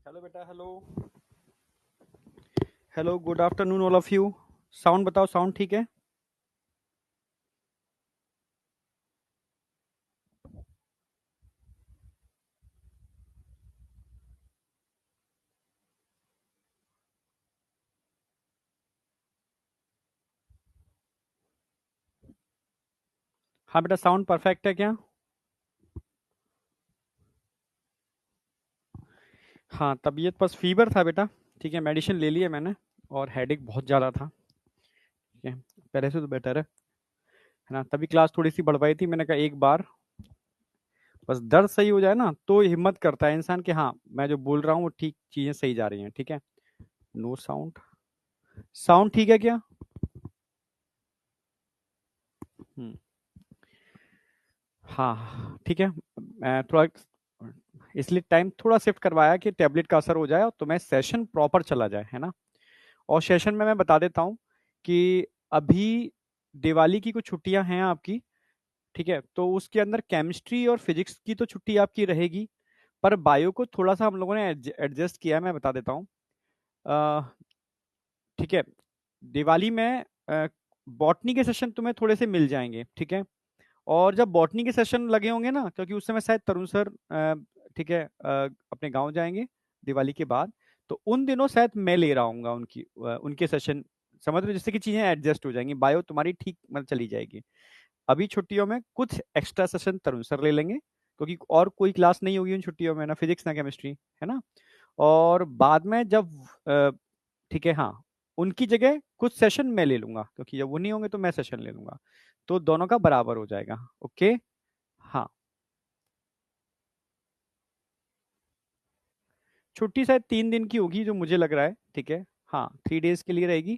Hello बेटा, hello. Hello, good afternoon all of you. Sound बताओ, sound ठीक है? हाँ बेटा, साउंड परफेक्ट है क्या? हाँ, तबीयत बस फीवर था बेटा। ठीक है, मेडिसिन ले ली है मैंने। और हेडेक बहुत ज़्यादा था। ठीक है। पहले से तो बेटर है ना। तभी क्लास थोड़ी सी बढ़वाई थी, मैंने कहा एक बार बस दर्द सही हो जाए ना तो हिम्मत करता है इंसान कि हाँ, मैं जो बोल रहा हूँ वो ठीक, चीज़ें सही जा रही हैं। ठीक है। No sound. साउंड ठीक है क्या? हम्म। हाँ ठीक है। मैं थोड़ा इसलिए टाइम थोड़ा शिफ्ट करवाया कि टैबलेट का असर हो जाए और तुम्हें सेशन प्रॉपर चला जाए, है ना। और सेशन में मैं बता देता हूँ कि अभी दिवाली की कुछ छुट्टियां हैं आपकी। ठीक है, तो उसके अंदर केमिस्ट्री और फिजिक्स की तो छुट्टी आपकी रहेगी। पर बायो को थोड़ा सा हम लोगों ने एडजस्ट किया है, मैं बता देता हूँ। अ, ठीक है। दिवाली में बॉटनी के सेशन तुम्हें थोड़े से मिल जाएंगे। ठीक है। और जब बॉटनी के सेशन लगे होंगे ना, क्योंकि उस समय शायद तरुण सर ठीक है, अपने गांव जाएंगे दिवाली के बाद। तो उन दिनों शायद मैं ले रहा हूँ उनके सेशन। समझ रहे हो, जिससे कि चीजें एडजस्ट हो जाएंगी, बायो तुम्हारी ठीक मतलब चली जाएगी। अभी छुट्टियों में कुछ एक्स्ट्रा सेशन तरुण सर ले लेंगे, क्योंकि और कोई क्लास नहीं होगी उन छुट्टियों में, ना फिजिक्स ना केमिस्ट्री, है ना। और बाद में जब ठीक है, हाँ, उनकी जगह कुछ सेशन मैं ले लूंगा, क्योंकि जब वो नहीं होंगे तो मैं सेशन ले लूंगा। तो दोनों का बराबर हो जाएगा। ओके। हाँ, छुट्टी शायद 3 दिन की होगी जो मुझे लग रहा है। ठीक है। हाँ, 3 डेज के लिए रहेगी।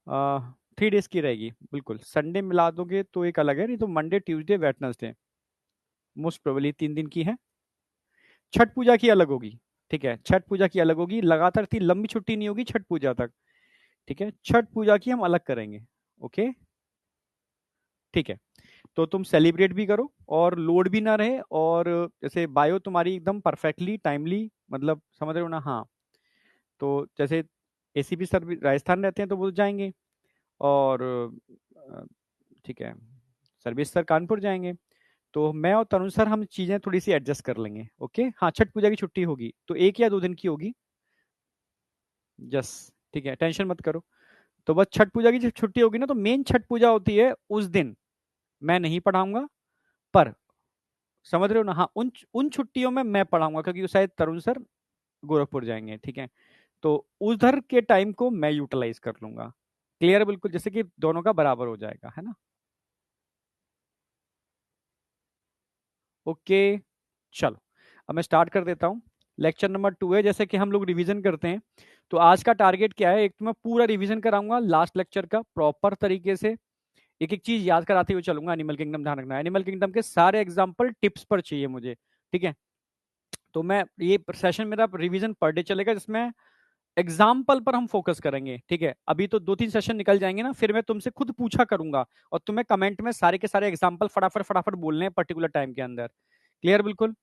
3 डेज की रहेगी बिल्कुल। संडे मिला दोगे तो एक अलग है, नहीं तो Monday Tuesday Wednesday most probably 3 दिन की है। छठ पूजा की अलग होगी। ठीक है, छठ पूजा की अलग होगी, लगातार इतनी लंबी छुट्टी नहीं होगी छठ पूजा तक। ठीक है, छठ पूजा की हम अलग करेंगे। ओके। ठीक है। तो तुम सेलिब्रेट भी करो और लोड भी ना रहे, और जैसे बायो तुम्हारी एकदम परफेक्टली टाइमली, मतलब समझ रहे हो ना। हाँ, तो जैसे एसीपी सर भी राजस्थान रहते हैं तो वो तो जाएंगे। और अ, ठीक है, सर्विस सर कानपुर जाएंगे। तो मैं और तरुण सर हम चीजें थोड़ी सी एडजस्ट कर लेंगे। ओके। हाँ, छठ पूजा की छुट्टी होगी तो 1 या 2 दिन की होगी। जस, ठीक है, टेंशन मत करो। तो बस छठ पूजा की जब छुट्टी होगी ना, तो मेन छठ पूजा होती है उस दिन। मैं नहीं पढ़ाऊंगा। पर समझ रहे हो ना, हाँ, उन उन छुट्टियों में मैं पढ़ाऊंगा, क्योंकि शायद तरुण सर गोरखपुर जाएंगे। ठीक है। तो उधर के टाइम को मैं यूटिलाइज कर लूंगा। क्लियर, बिल्कुल, जैसे कि दोनों का बराबर हो जाएगा, है ना। ओके। चलो, अब मैं स्टार्ट कर देता हूँ। लेक्चर नंबर 2 है, जैसे कि हम लोग रिवीजन करते हैं। तो आज का टारगेट क्या है? एक तो मैं पूरा रिवीजन कराऊंगा लास्ट लेक्चर का प्रॉपर तरीके से। एक एक चीज याद कराते हुए चलूंगा। एनिमल किंगडम, ध्यान रखना, एनिमल किंगडम के सारे एग्जाम्पल टिप्स पर चाहिए मुझे। ठीक है। तो मैं ये सेशन मेरा रिवीजन पर डे चलेगा, जिसमें एग्जाम्पल पर हम फोकस करेंगे। ठीक है। अभी तो 2-3 सेशन निकल जाएंगे ना, फिर मैं तुमसे खुद पूछा करूंगा और तुम्हें कमेंट में सारे के सारे एग्जाम्पल फटाफट फटाफट बोलने हैं पर्टिकुलर टाइम के अंदर। क्लियर, बिल्कुल।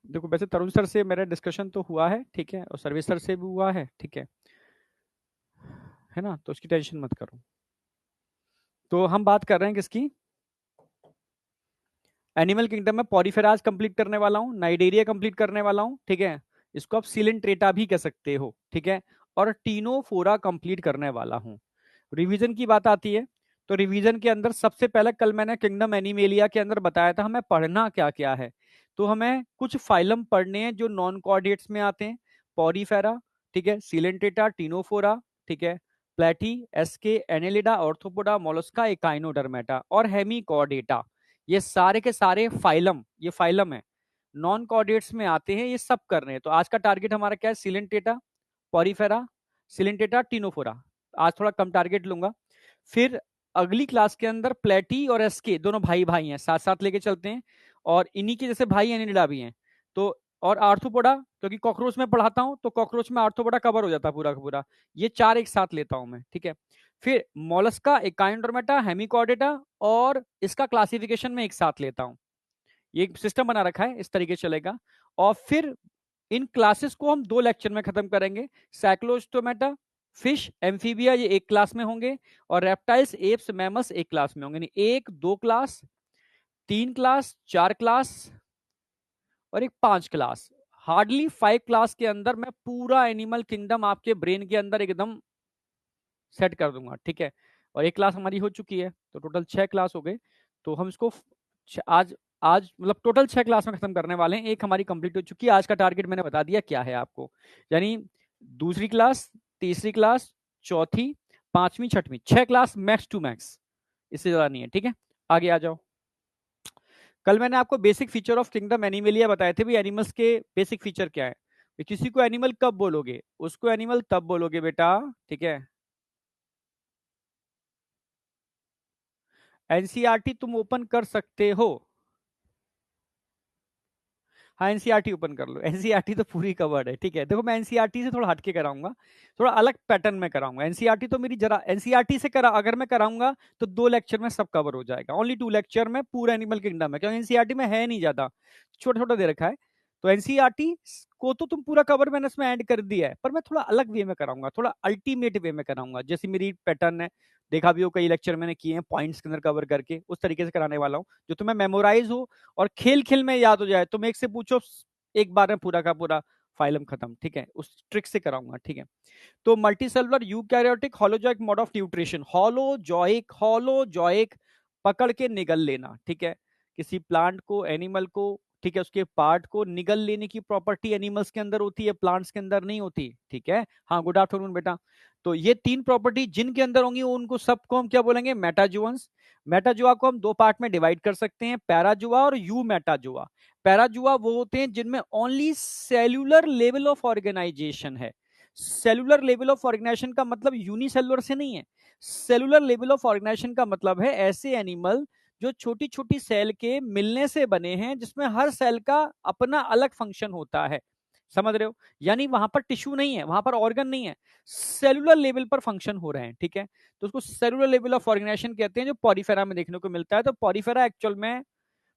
देखो, वैसे तरुण सर से मेरा डिस्कशन तो हुआ है, ठीक है, और सर्विस सर से भी हुआ है। ठीक है ना, तो उसकी टेंशन मत करो। तो हम बात कर रहे हैं किसकी? एनिमल किंगडम में पॉरीफेराज कंप्लीट करने वाला हूँ, नाइडेरिया कंप्लीट करने वाला हूँ। ठीक है। इसको आप सिलेंट्रेटा भी कह सकते हो। ठीक है। और टीनोफोरा कंप्लीट करने वाला हूँ। रिवीजन की बात आती है, तो रिवीजन के अंदर सबसे पहले कल मैंने किंगडम एनिमेलिया के अंदर बताया था हमें पढ़ना क्या क्या है। तो हमें कुछ फाइलम पढ़ने हैं जो नॉन कॉर्डेट्स में आते हैं। पॉरीफेरा, ठीक है, सिलेंट्रेटा, टीनोफोरा, ठीक है, प्लेटी, एस्के, एनेलिडा, ऑर्थोपोडा, मोलस्का, एकाइनोडर्मेटा और हेमिकॉर्डेटा। ये सारे के सारे फाइलम, ये फाइलम है, नॉन कॉर्डेट्स में आते हैं। ये सब कर रहे हैं। तो आज का टारगेट हमारा क्या है? Coelenterata, Porifera, Coelenterata, Ctenophora. आज थोड़ा कम टारगेट लूंगा। फिर अगली क्लास के अंदर प्लेटी और एसके दोनों भाई भाई हैं, साथ साथ लेके चलते हैं। और इन्हीं के जैसे भाई एनिलिडा भी हैं। तो और आर्थ्रोपोडा, क्योंकि कॉकरोच में पढ़ाता हूं तो कॉकरोच में आर्थ्रोपोडा कवर हो जाता है पूरा का पूरा। ये चार एक साथ लेता हूं मैं। ठीक है। फिर मोलस्का, एकाइनोडर्मेटा, हेमिकॉर्डेटा, और इसका क्लासिफिकेशन में एक साथ लेता हूं। ये एक सिस्टम बना रखा है, इस तरीके से चलेगा। और फिर इन क्लासेस को हम 2 लेक्चर में खत्म करेंगे। साइक्लोस्टोमेटा, फिश, एम्फीबिया, ये एक क्लास में होंगे, और रेप्टाइल्स, एप्स, मैमल्स एक क्लास में होंगे। नहीं, 1, 2 क्लास, 3 क्लास, 4 क्लास और एक 5 क्लास। हार्डली 5 क्लास के अंदर मैं पूरा एनिमल किंगडम आपके ब्रेन के अंदर एकदम सेट कर दूंगा, ठीक है। और एक क्लास हमारी हो चुकी है, तो टोटल 6 क्लास हो गए। तो हम इसको आज आज मतलब टोटल 6 क्लास में खत्म करने वाले हैं। एक हमारी कंप्लीट हो चुकी है। आज का टारगेट मैंने बता दिया क्या है आपको, यानी दूसरी क्लास, तीसरी क्लास, चौथी, पांचवी, छठवीं, 6 क्लास मैक्स टू मैक्स, इससे ज्यादा नहीं है, ठीक है। आगे आ जाओ। कल मैंने आपको basic feature of kingdom Animalia बताए थे भी, एनिमल्स के बेसिक फीचर क्या है। किसी को एनिमल कब बोलोगे, उसको एनिमल तब बोलोगे बेटा, ठीक है। एनसीईआरटी तुम ओपन कर सकते हो। हाँ, एनसीईआरटी ओपन कर लो। एनसीईआरटी तो पूरी कवर्ड है, ठीक है। देखो मैं एनसीईआरटी से थोड़ा हटके कराऊंगा, थोड़ा अलग पैटर्न में कराऊंगा। एनसीईआरटी तो मेरी जरा, एनसीईआरटी से करा अगर मैं कराऊंगा तो 2 लेक्चर में सब कवर हो जाएगा। ओनली 2 लेक्चर में पूरा एनिमल किंगडम है, क्योंकि एनसीईआरटी में है नहीं ज्यादा, छोटा छोटा दे रखा है। तो एनसीईआरटी को तो तुम पूरा कवर मैंने इसमें ऐड कर दिया है, पर मैं थोड़ा अलग वे में कराऊंगा, थोड़ा अल्टीमेट वे में कराऊंगा। जैसे मेरी पैटर्न है, देखा भी हो कई लेक्चर मैंने किए हैं पॉइंट्स के अंदर कवर करके, उस तरीके से कराने वाला हूँ जो तुम्हें मेमोराइज हो और खेल खेल में याद हो जाए। तुम एक से पूछो, एक बार में पूरा का पूरा फाइलम खत्म, ठीक है। उस ट्रिक से कराऊंगा, ठीक है। तो multicellular eukaryotic holozoic mode of nutrition, holozoic पकड़ के निगल लेना, ठीक है। किसी प्लांट को, एनिमल को, ठीक है, उसके पार्ट को निगल लेने की प्रॉपर्टी एनिमल्स के अंदर होती है, प्लांट्स के अंदर नहीं होती, ठीक है। हाँ, गुड आफ्टरनून बेटा। तो ये 3 प्रॉपर्टी जिनके अंदर होंगी उनको सबको हम क्या बोलेंगे, मेटाजुअन्स। मेटाजुआ को हम 2 पार्ट में डिवाइड कर सकते हैं, पैराजुआ और यू मेटाजुआ। पैराजुआ वो होते हैं जिनमें only cellular level of organisation है। सेलुलर लेवल ऑफ ऑर्गेनाइजेशन का मतलब यूनिसेलुलर से नहीं है। सेलुलर लेवल ऑफ ऑर्गेनाइजेशन का मतलब है ऐसे एनिमल जो छोटी छोटी सेल के मिलने से बने हैं, जिसमें हर सेल का अपना अलग फंक्शन होता है। समझ रहे हो, यानी वहां पर टिश्यू नहीं है, वहां पर ऑर्गन नहीं है, सेलुलर लेवल पर फंक्शन हो रहे हैं, ठीक है। तो उसको सेलुलर लेवल ऑफ ऑर्गेनाइजेशन कहते हैं, जो पॉरीफेरा में देखने को मिलता है। तो पॉरीफेरा एक्चुअल में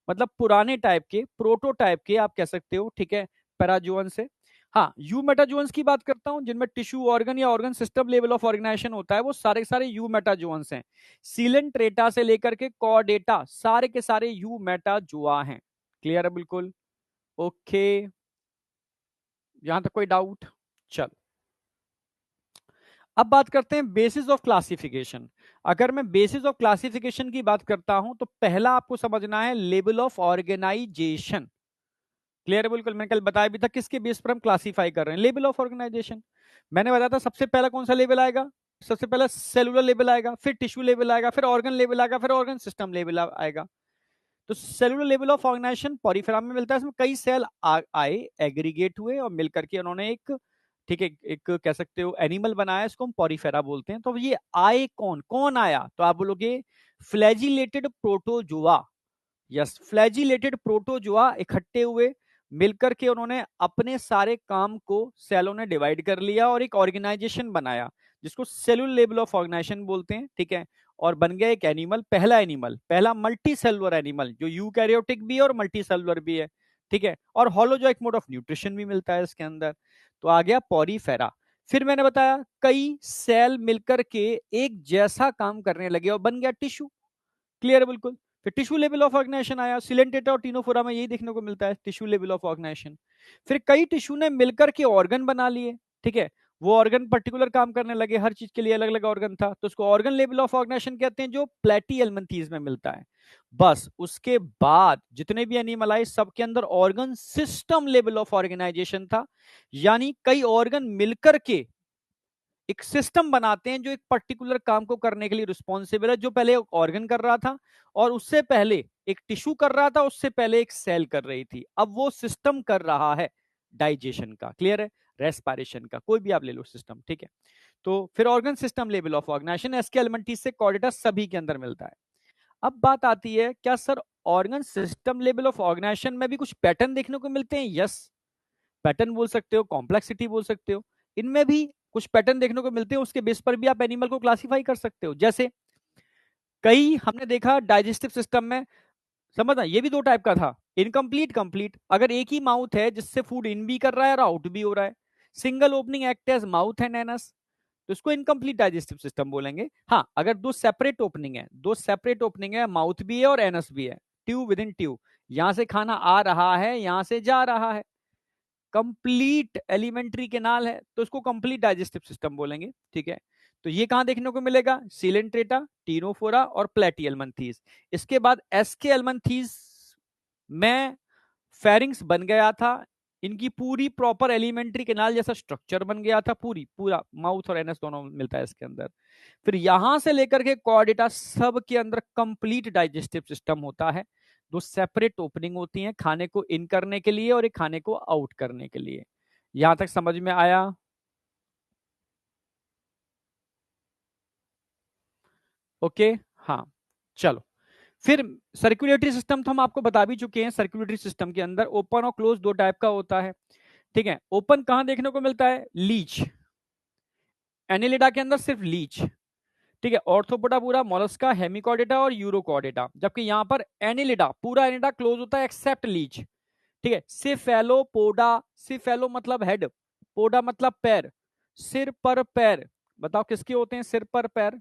मतलब पुराने टाइप के, प्रोटोटाइप के आप कह सकते हो, ठीक है, पैराजोअन से। हाँ, यू मेटाजोन्स की बात करता हूं जिनमें टिश्यू ऑर्गन या organ system level of organisation होता है, वो सारे सारे यू मेटाजोन्स हैं। सीलेंट्रेटा से लेकर के कॉर्डेटा सारे के सारे यू मेटाजोआ हैं। क्लियर है बिल्कुल, ओके। यहां तक कोई डाउट? चल, अब बात करते हैं बेसिस ऑफ क्लासिफिकेशन। अगर मैं बेसिस ऑफ क्लासिफिकेशन की बात करता हूं तो पहला आपको समझना है लेवल ऑफ ऑर्गेनाइजेशन। क्लियर है बिल्कुल, मैंने कल बताया भी था किसके बेस पर हम क्लासिफाई कर रहे हैं, लेवल ऑफ ऑर्गेनाइजेशन। मैंने बताया था सबसे पहला कौन सा लेवल आएगा, सबसे पहला सेलुलर लेवल आएगा, फिर टिश्यू लेवल आएगा, फिर ऑर्गन लेवल आएगा, फिर ऑर्गन सिस्टम लेवल आएगा। तो cellular level of organisation Porifera में मिलता है। इसमें कई सेल आए, एग्रीगेट हुए और मिलकर के उन्होंने एक, ठीक है, एक कह सकते हो एनिमल बनाया, इसको हम पॉरीफेरा बोलते हैं। तो ये आए कौन कौन आया, तो आप बोलोगे flagellated protozoa. Yes, flagellated protozoa इकट्ठे हुए, मिलकर के उन्होंने अपने सारे काम को सेलों ने डिवाइड कर लिया और एक ऑर्गेनाइजेशन बनाया, जिसको सेलुलर लेवल ऑफ ऑर्गेनाइजेशन बोलते हैं, ठीक है। और बन गया एक एनिमल, पहला एनिमल, पहला मल्टी सेलुलर एनिमल जो यूकैरियोटिक भी है और मल्टी सेलुलर भी है, ठीक है। और होलोजोइक मोड ऑफ न्यूट्रिशन भी मिलता है इसके अंदर। तो आ गया पॉरीफेरा। फिर मैंने बताया कई सेल मिलकर के एक जैसा काम करने लगे और बन गया टिश्यू। क्लियर है बिल्कुल। फिर टिश्यू लेवल ऑफ ऑर्गेनाइजेशन आया, सिलेंटेटा और टीनोफोरा में यही देखने को मिलता है, टिश्यू लेवल ऑफ ऑर्गेनाइजेशन। फिर कई टिश्यू ने मिलकर के ऑर्गन बना लिए, ठीक है। वो ऑर्गन पर्टिकुलर काम करने लगे, हर चीज के लिए अलग अलग ऑर्गन था, तो उसको ऑर्गन लेवल ऑफ ऑर्गेनाइजेशन कहते हैं, जो प्लेटीहेल्मिन्थीज में मिलता है। बस उसके बाद जितने भी एनिमल आए सबके अंदर organ system level of organisation था, यानी कई ऑर्गन मिलकर के एक सिस्टम बनाते हैं जो एक पर्टिकुलर काम को करने के लिए रिस्पॉन्सिबल है। जो पहले ऑर्गन कर रहा था और उससे पहले एक टिश्यू कर रहा था, उससे पहले एक सेल कर रही थी, अब वो सिस्टम कर रहा है डाइजेशन का। क्लियर है, रेस्पिरेशन का, कोई भी आप ले लो सिस्टम, ठीक है। तो फिर organ system level of organisation एसके एलिमेंटीज से कॉर्डेटा सभी के अंदर मिलता है। अब बात आती है, क्या sir organ system level of organisation में भी कुछ पैटर्न देखने को मिलते हैं? यस, पैटर्न बोल सकते हो, कॉम्प्लेक्सिटी बोल सकते हो, इनमें भी कुछ पैटर्न देखने को मिलते हैं, उसके बेस पर भी आप एनिमल को क्लासिफाई कर सकते हो। जैसे कई हमने देखा डाइजेस्टिव सिस्टम में, समझना ये भी दो टाइप का था, इनकम्प्लीट, कंप्लीट। अगर एक ही माउथ है जिससे फूड इन भी कर रहा है और आउट भी हो रहा है, single opening act as mouth and anus, तो इसको इनकम्प्लीट डाइजेस्टिव सिस्टम बोलेंगे। हाँ, अगर दो सेपरेट ओपनिंग है, दो सेपरेट ओपनिंग है, माउथ भी है और एनस भी है, ट्यूब विद इन ट्यूब, यहां से खाना आ रहा है, यहां से जा रहा है, कंप्लीट एलिमेंट्री केनाल है, तो इसको कंप्लीट डाइजेस्टिव सिस्टम बोलेंगे। ठीक है, तो ये कहां देखने को मिलेगा, सीलेंट्रेटा, टीनोफोरा और प्लेटियलमंथीज। इसके बाद एसके एलमंथीज में फेरिंग्स बन गया था, इनकी पूरी प्रॉपर एलिमेंट्री केनाल जैसा स्ट्रक्चर बन गया था, पूरा माउथ और एनस दोनों मिलता है इसके अंदर। फिर यहां से लेकर के कॉर्डेटा सब के अंदर कंप्लीट डाइजेस्टिव सिस्टम होता है। दो सेपरेट ओपनिंग होती हैं, खाने को इन करने के लिए और एक खाने को आउट करने के लिए। यहां तक समझ में आया? ओके, हाँ, चलो। फिर सर्कुलेटरी सिस्टम तो हम आपको बता भी चुके हैं, सर्कुलेटरी सिस्टम के अंदर ओपन और क्लोज दो टाइप का होता है। ठीक है, ओपन कहां देखने को मिलता है, लीच, एनिलिडा के अंदर सिर्फ लीच। ठीक है, ऑर्थोपोडा पूरा, मोलस्का, हेमिकॉर्डेटा और यूरोकॉर्डेटा, जबकि यहां पर एनिलिडा, पूरा एनिलिडा क्लोज होता है एक्सेप्ट लीच। ठीक है, सिफेलोपोडा, सिफेलो मतलब हेड, पोडा मतलब पैर, सिर पर पैर, बताओ किसके होते हैं सिर पर पैर?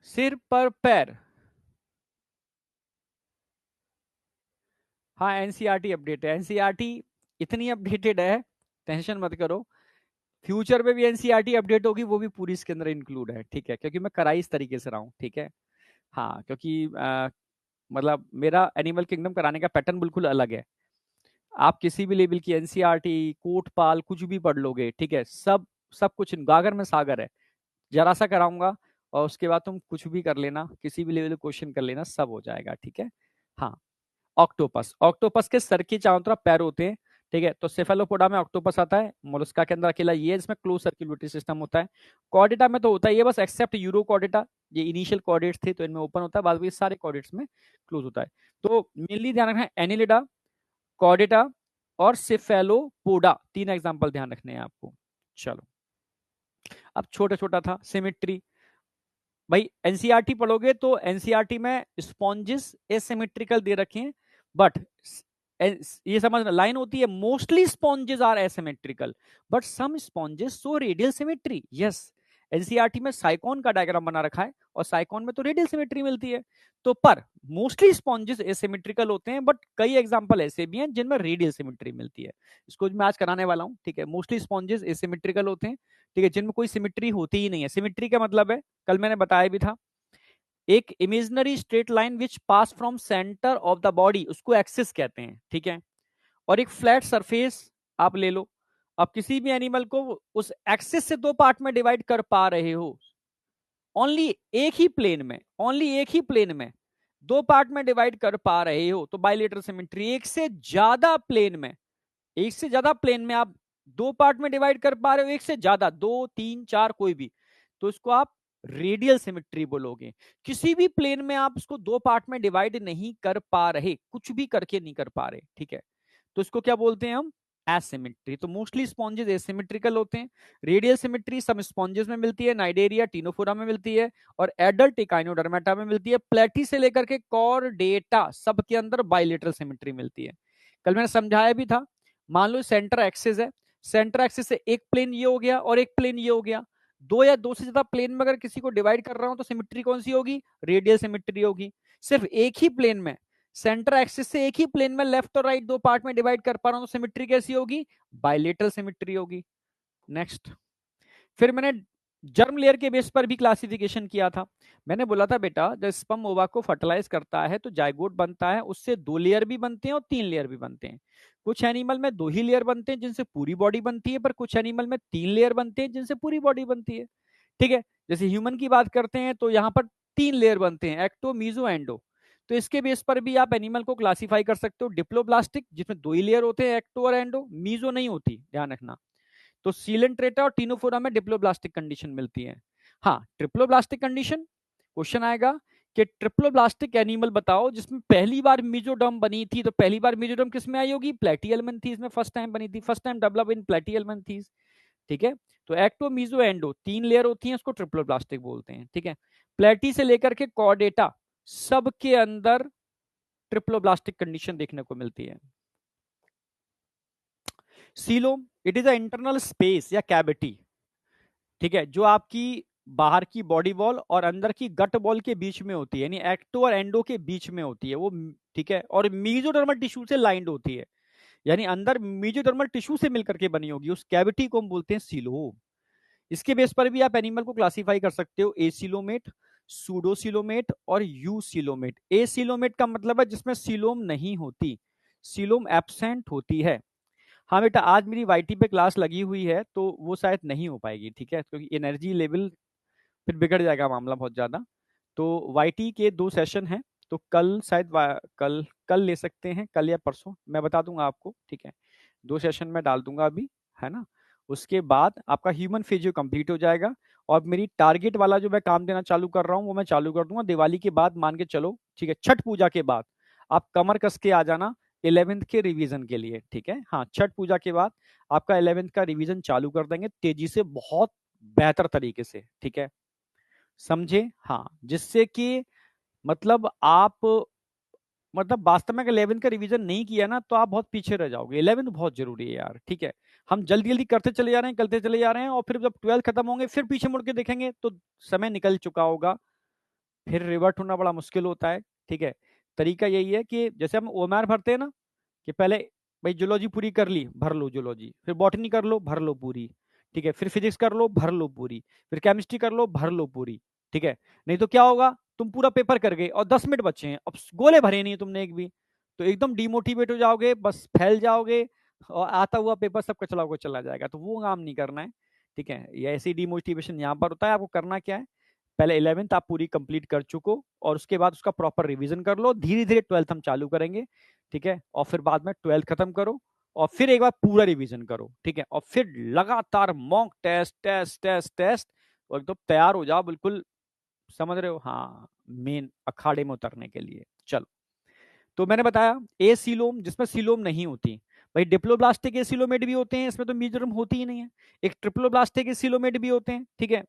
सिर पर पैर। हाँ, एनसीईआरटी अपडेट है, एनसीईआरटी इतनी अपडेटेड है, टेंशन मत करो, फ्यूचर में भी एनसीईआरटी अपडेट होगी, वो भी पूरी इसके अंदर इंक्लूड है। ठीक है, क्योंकि मैं कराई इस तरीके से रहा हूँ। ठीक है, हाँ, क्योंकि मतलब मेरा एनिमल किंगडम कराने का पैटर्न बिल्कुल अलग है। आप किसी भी लेवल की एनसीईआरटी, कोटपाल, कुछ भी पढ़ लोगे, ठीक है, सब सब कुछ गागर में सागर है, जरा सा कराऊंगा और उसके बाद तुम कुछ भी कर लेना, किसी भी लेवल क्वेश्चन कर लेना, सब हो जाएगा। ठीक है, हाँ। ऑक्टोपस, ऑक्टोपस के सर के चारों तरफ पैर होते हैं। ठीक है, तो सेफेलोपोडा में ऑक्टोपस आता है, मोलस्का के अंदर अकेला ये है जिसमें क्लोज सर्कुलेटरी सिस्टम होता है। कॉर्डेटा में तो होता है ये बस, एक्सेप्ट यूरोकॉर्डेटा, ये इनिशियल कॉर्डेट्स थे तो इनमें ओपन होता है, बाद में सारे कॉर्डेट्स में क्लोज होता है। तो मेनली ध्यान रखना है एनिलिडा, कॉर्डेटा और सेफेलोपोडा, तीन एग्जांपल ध्यान रखने हैं आपको। चलो, अब छोटा छोटा था सिमेट्री। भाई एनसीईआरटी पढ़ोगे तो एनसीईआरटी में स्पॉन्जेस एसिमेट्रिकल दे रखे हैं, बट ये समझना लाइन होती है, mostly sponges are asymmetrical but some sponges so radial symmetry. Yes, NCERT में साइकोन का डायग्राम बना रखा है और साइकोन में तो रेडियल सिमेट्री मिलती है, तो पर मोस्टली स्पॉन्जेस एसिमेट्रिकल होते हैं, बट कई एग्जांपल ऐसे भी हैं जिनमें रेडियल सिमेट्री मिलती है। इसको मैं आज कराने वाला हूं। ठीक है, मोस्टली स्पॉन्जेस एसिमेट्रिकल होते हैं, ठीक है, जिनमें कोई सिमेट्री होती ही नहीं है। सिमेट्री का मतलब है, कल मैंने बताया भी था, एक imaginary straight line which pass from centre of the body, उसको एक्सिस कहते हैं। ठीक है, और एक फ्लैट सरफेस आप ले लो, अब किसी भी एनिमल को उस एक्सिस से दो पार्ट में डिवाइड कर पा रहे हो, ओनली एक ही प्लेन में, ओनली एक ही प्लेन में दो पार्ट में डिवाइड कर पा रहे हो, तो बाइलेटरल सिमेट्री। एक से ज्यादा प्लेन में, एक से ज्यादा प्लेन में आप दो पार्ट में डिवाइड कर पा रहे हो, एक से ज्यादा, दो तीन चार कोई भी, तो इसको आप रेडियल सिमेट्री बोलोगे। किसी भी प्लेन में आप इसको दो पार्ट में डिवाइड नहीं कर पा रहे, कुछ भी करके नहीं कर पा रहे, ठीक है, तो इसको क्या बोलते हैं हम, एसिमेट्री। तो मोस्टली स्पॉन्जेस एसिमेट्रिकल होते हैं। रेडियल सिमेट्री सब स्पॉन्जेस में मिलती है, नाइडेरिया, टीनोफोरा में मिलती है और एडल्ट इकाइनोडर्मेटा में मिलती है। प्लेटी से लेकर के कॉर्डेटा सब के अंदर बाइलेटरल सिमेट्री मिलती है। कल मैंने समझाया भी था, मान लो सेंटर एक्सिस है, सेंटर एक्सिस से एक प्लेन ये हो गया और एक प्लेन ये हो गया, दो या दो से ज्यादा प्लेन में अगर किसी को डिवाइड कर रहा हूं तो सिमेट्री कौन सी होगी, रेडियल सिमेट्री होगी। सिर्फ एक ही प्लेन में, सेंटर एक्सिस से एक ही प्लेन में लेफ्ट और राइट दो पार्ट में डिवाइड कर पा रहा हूं तो सिमेट्री कैसी होगी, बाइलेटरल सिमेट्री होगी। नेक्स्ट, फिर मैंने जर्म लेयर के बेस पर भी क्लासिफिकेशन किया था। मैंने बोला था बेटा, जब स्पर्म ओवा को फर्टिलाइज करता है तो जाइगोट बनता है, उससे दो लेयर भी बनते हैं और तीन लेयर भी बनते हैं। कुछ एनिमल में दो ही लेयर बनते हैं जिनसे पूरी बॉडी बनती है, पर कुछ एनिमल में तीन लेयर बनते हैं जिनसे पूरी बॉडी बनती है। ठीक है, जैसे ह्यूमन की बात करते हैं तो यहाँ पर तीन लेयर बनते हैं, एक्टो, मीजो, एंडो। तो इसके बेस पर भी आप एनिमल को क्लासिफाई कर सकते हो, डिप्लोब्लास्टिक जिसमें दो ही लेयर होते हैं, एक्टो और एंडो, मीजो नहीं होती, ध्यान रखना। तो सीलेंट्रेटा और टीनोफोरा में डिप्लोब्लास्टिक कंडीशन मिलती है। हाँ, ट्रिप्लोब्लास्टिक कंडीशन क्वेश्चन आएगा कि ट्रिप्लोब्लास्टिक एनिमल बताओ जिसमें पहली बार मीजोडर्म बनी थी। तो पहली बार मीजोडर्म किसमें आई होगी? प्लेटिहेल्मिन्थीज में फर्स्ट टाइम बनी थी, फर्स्ट टाइम डेवलप इन प्लेटिहेल्मिन्थीज। ठीक है, तो एक्टो मीजो एंडो 3 लेयर होती हैं, उसको ट्रिप्लोब्लास्टिक बोलते हैं। ठीक है, प्लेटी से लेकर के कॉर्डेटा सब के अंदर ट्रिप्लोब्लास्टिक कंडीशन देखने को मिलती है। Coelom, it is a internal space या कैविटी, ठीक है, जो आपकी बाहर की बॉडी वॉल और अंदर की गट वॉल के बीच में होती है, यानी एक्टो और एंडो के बीच में होती है वो। ठीक है, और मीजोडर्मल टिश्यू से लाइंड होती है, यानी अंदर मीजोडर्मल टिश्यू से मिलकर के बनी होगी, उस कैविटी को हम बोलते हैं सीलोम। इसके बेस पर भी आप एनिमल को क्लासिफाई कर सकते हो, एसिलोमेट, सूडोसिलोमेट और यूसिलोमेट। एसिलोमेट का मतलब है जिसमें सीलोम नहीं होती, सीलोम एब्सेंट होती है। हाँ बेटा, आज मेरी वाईटी पे क्लास लगी हुई है तो वो शायद नहीं हो पाएगी, ठीक है, क्योंकि एनर्जी लेवल फिर बिगड़ जाएगा मामला बहुत ज्यादा। तो वाईटी के 2 सेशन हैं, तो कल शायद कल कल ले सकते हैं, कल या परसों मैं बता दूंगा आपको, ठीक है। 2 सेशन में डाल दूंगा अभी, है ना। उसके बाद आपका ह्यूमन फिजियो कंप्लीट हो जाएगा, और मेरी टारगेट वाला जो मैं काम देना चालू कर रहा हूँ वो मैं चालू कर दूंगा दिवाली के बाद, मान के चलो, ठीक है, छठ पूजा के बाद। आप कमर कस के आ जाना 11th के रिवीजन के लिए, ठीक है। हाँ, छठ पूजा के बाद आपका 11th का रिवीजन चालू कर देंगे तेजी से, बहुत बेहतर तरीके से, ठीक है, समझे। हाँ, जिससे कि मतलब आप, मतलब वास्तव में अगर 11th का रिवीजन नहीं किया ना तो आप बहुत पीछे रह जाओगे। 11th बहुत जरूरी है यार, ठीक है। हम जल्दी जल्दी करते चले जा रहे हैं, करते चले जा रहे हैं, और फिर जब 12th खत्म होंगे फिर पीछे मुड़ के देखेंगे तो समय निकल चुका होगा, फिर रिवर्ट होना बड़ा मुश्किल होता है, ठीक है। तरीका यही है कि जैसे हम ओएमआर भरते हैं ना, कि पहले भाई जूलॉजी पूरी कर ली, भर लो जूलॉजी, फिर बॉटनी कर लो, भर लो पूरी, ठीक है, फिर फिजिक्स कर लो, भर लो पूरी, फिर केमिस्ट्री कर लो, भर लो पूरी, ठीक है। नहीं तो क्या होगा, तुम पूरा पेपर कर गए और 10 मिनट बचे हैं, अब गोले भरे नहीं तुमने एक भी, तो एकदम डिमोटिवेट हो जाओगे, बस फैल जाओगे, और आता हुआ पेपर सब कचरा होकर चला जाएगा। तो वो काम नहीं करना है, ठीक है। ये ऐसी डिमोटिवेशन यहाँ पर होता है। आपको करना क्या है, पहले 11th आप पूरी कंप्लीट कर चुको, और उसके बाद उसका प्रॉपर रिवीजन कर लो, धीरे धीरे 12th हम चालू करेंगे, ठीक है। और फिर बाद में 12th खत्म करो, और फिर एक बार पूरा रिवीजन करो, ठीक है। और फिर लगातार mock test test test test, और एकदम तैयार हो जाओ बिल्कुल, समझ रहे हो, हाँ, मेन अखाड़े में उतरने के लिए। चलो, तो मैंने बताया ए सीलोम जिसमें सीलोम नहीं होती। भाई डिप्लोब्लास्टिक एसिलोमेट भी होते हैं, इसमें तो मीजोडर्म होती ही नहीं है। एक ट्रिप्लोब्लास्टिक एसिलोमेट भी होते हैं, ठीक है।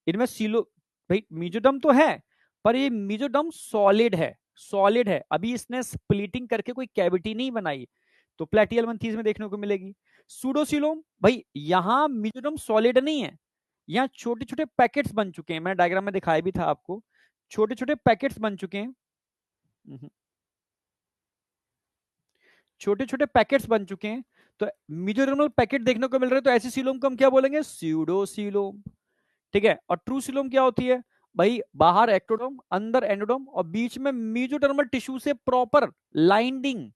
इनमें सीलो, भाई मीजोडर्म तो है, पर ये मीजोडर्म सॉलिड है, सॉलिड है, अभी इसने स्प्लिटिंग करके कोई कैविटी नहीं बनाई, तो प्लेटिहेल्मिन्थीज में देखने को मिलेगी। सूडोसिलोम, भाई यहां मीजोडर्म सॉलिड नहीं है, यहाँ छोटे छोटे पैकेट्स बन चुके हैं, मैंने डायग्राम में दिखाया भी था आपको, छोटे छोटे पैकेट्स बन चुके हैं, छोटे छोटे पैकेट्स बन चुके हैं, तो मीजोडर्मल पैकेट देखने को मिल रहे हैं, तो ऐसी सीलोम को हम क्या बोलेंगे, स्यूडोसीलोम, ठीक है। और ट्रू सीलोम क्या होती है, भाई बाहर एक्टोडर्म, अंदर एंडोडर्म, और बीच में मीजोडर्मल टिश्यू से प्रॉपर लाइनिंग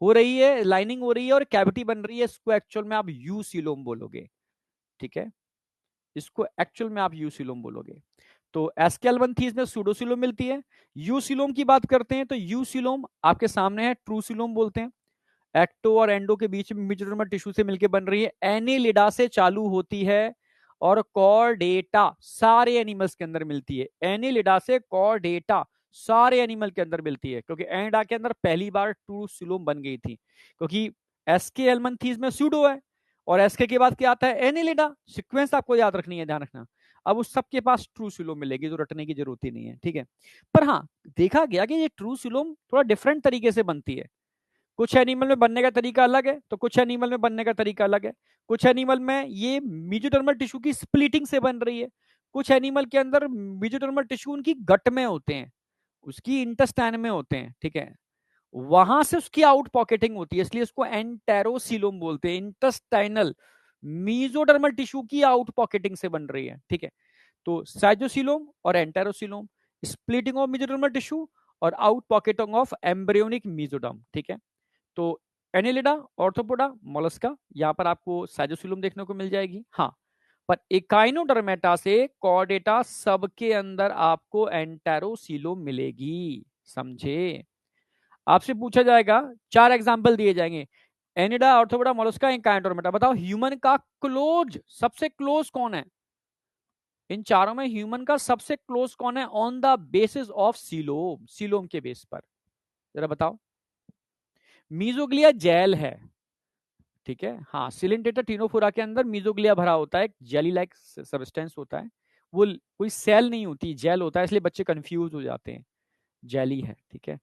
हो रही है, लाइनिंग हो रही है और कैविटी बन रही है, इसको एक्चुअल में आप यू सीलोम बोलोगे, ठीक है। इसको एक्चुअल में आप यू सीलोम बोलोगे। तो एस्केल्बंथीज में सूडोसीलोम मिलती है। यू सीलोम की बात करते हैं तो यू सीलोम आपके सामने है, ट्रू सीलोम बोलते हैं। एक्टो और एंडो के बीच में मीजोडर्मल टिश्यू से मिलकर बन रही है, एनिलिडा से चालू होती है, और कॉर्डेटा सारे एनिमल्स के अंदर मिलती है। एनिलिडा से कॉर्डेटा सारे एनिमल के अंदर मिलती है, क्योंकि एनिडा के अंदर पहली बार ट्रू सिलोम बन गई थी, क्योंकि एसके एल्मंथीज में सूडो है, और एसके के बाद क्या आता है, एनिलिडा। सीक्वेंस आपको याद रखनी है, ध्यान रखना। अब उस सबके पास ट्रू सिलोम मिलेगी, जो रटने की जरूरत ही नहीं है, ठीक है। पर हाँ, देखा गया कि ये ट्रू सिलोम थोड़ा डिफरेंट तरीके से बनती है। कुछ एनिमल में बनने का तरीका अलग है, तो कुछ एनिमल में बनने का तरीका अलग है। कुछ एनिमल में ये मेसोडर्मल टिश्यू की स्प्लिटिंग से बन रही है, कुछ एनिमल के अंदर मेसोडर्मल टिश्यू उनकी गट में होते हैं, उसकी इंटेस्टाइन में होते हैं, ठीक है, वहां से उसकी आउट पॉकेटिंग होती है, इसलिए इसको एंटेरोसीलोम बोलते हैं। इंटेस्टाइनल मेसोडर्मल टिश्यू की आउट पॉकेटिंग से बन रही है, ठीक है। तो साइजोसीलोम और एंटेरोसीलोम, स्प्लिटिंग ऑफ मेसोडर्मल टिश्यू और out pocketing of embryonic mesoderm, ठीक है। तो एनिलिडा, ऑर्थोपोडा, मोलस्का, यहां पर आपको साइजोसिलुम देखने को मिल जाएगी। हाँ, पर एकाइनोडर्मेटा से कॉर्डेटा सबके अंदर आपको एंटेरोसिलोम मिलेगी, समझे। आपसे पूछा जाएगा, 4 एग्जांपल दिए जाएंगे, एनिडा, ऑर्थोपोडा, मोलस्का, एकाइनोडर्मेटा, बताओ ह्यूमन का क्लोज, सबसे क्लोज कौन है। इन चारों में ह्यूमन का सबसे क्लोज कौन है on the basis of coelom, coelom के बेस पर, जरा बताओ। मीजोग्लिया जेल है, ठीक है, हाँ, सिलिंडेटर टीनोफोरा के अंदर मीजोग्लिया भरा होता है, जेली लाइक सब्सटेंस होता है, वो कोई सेल नहीं होती, जेल होता है, इसलिए बच्चे कंफ्यूज हो जाते हैं, जेली है, ठीक है।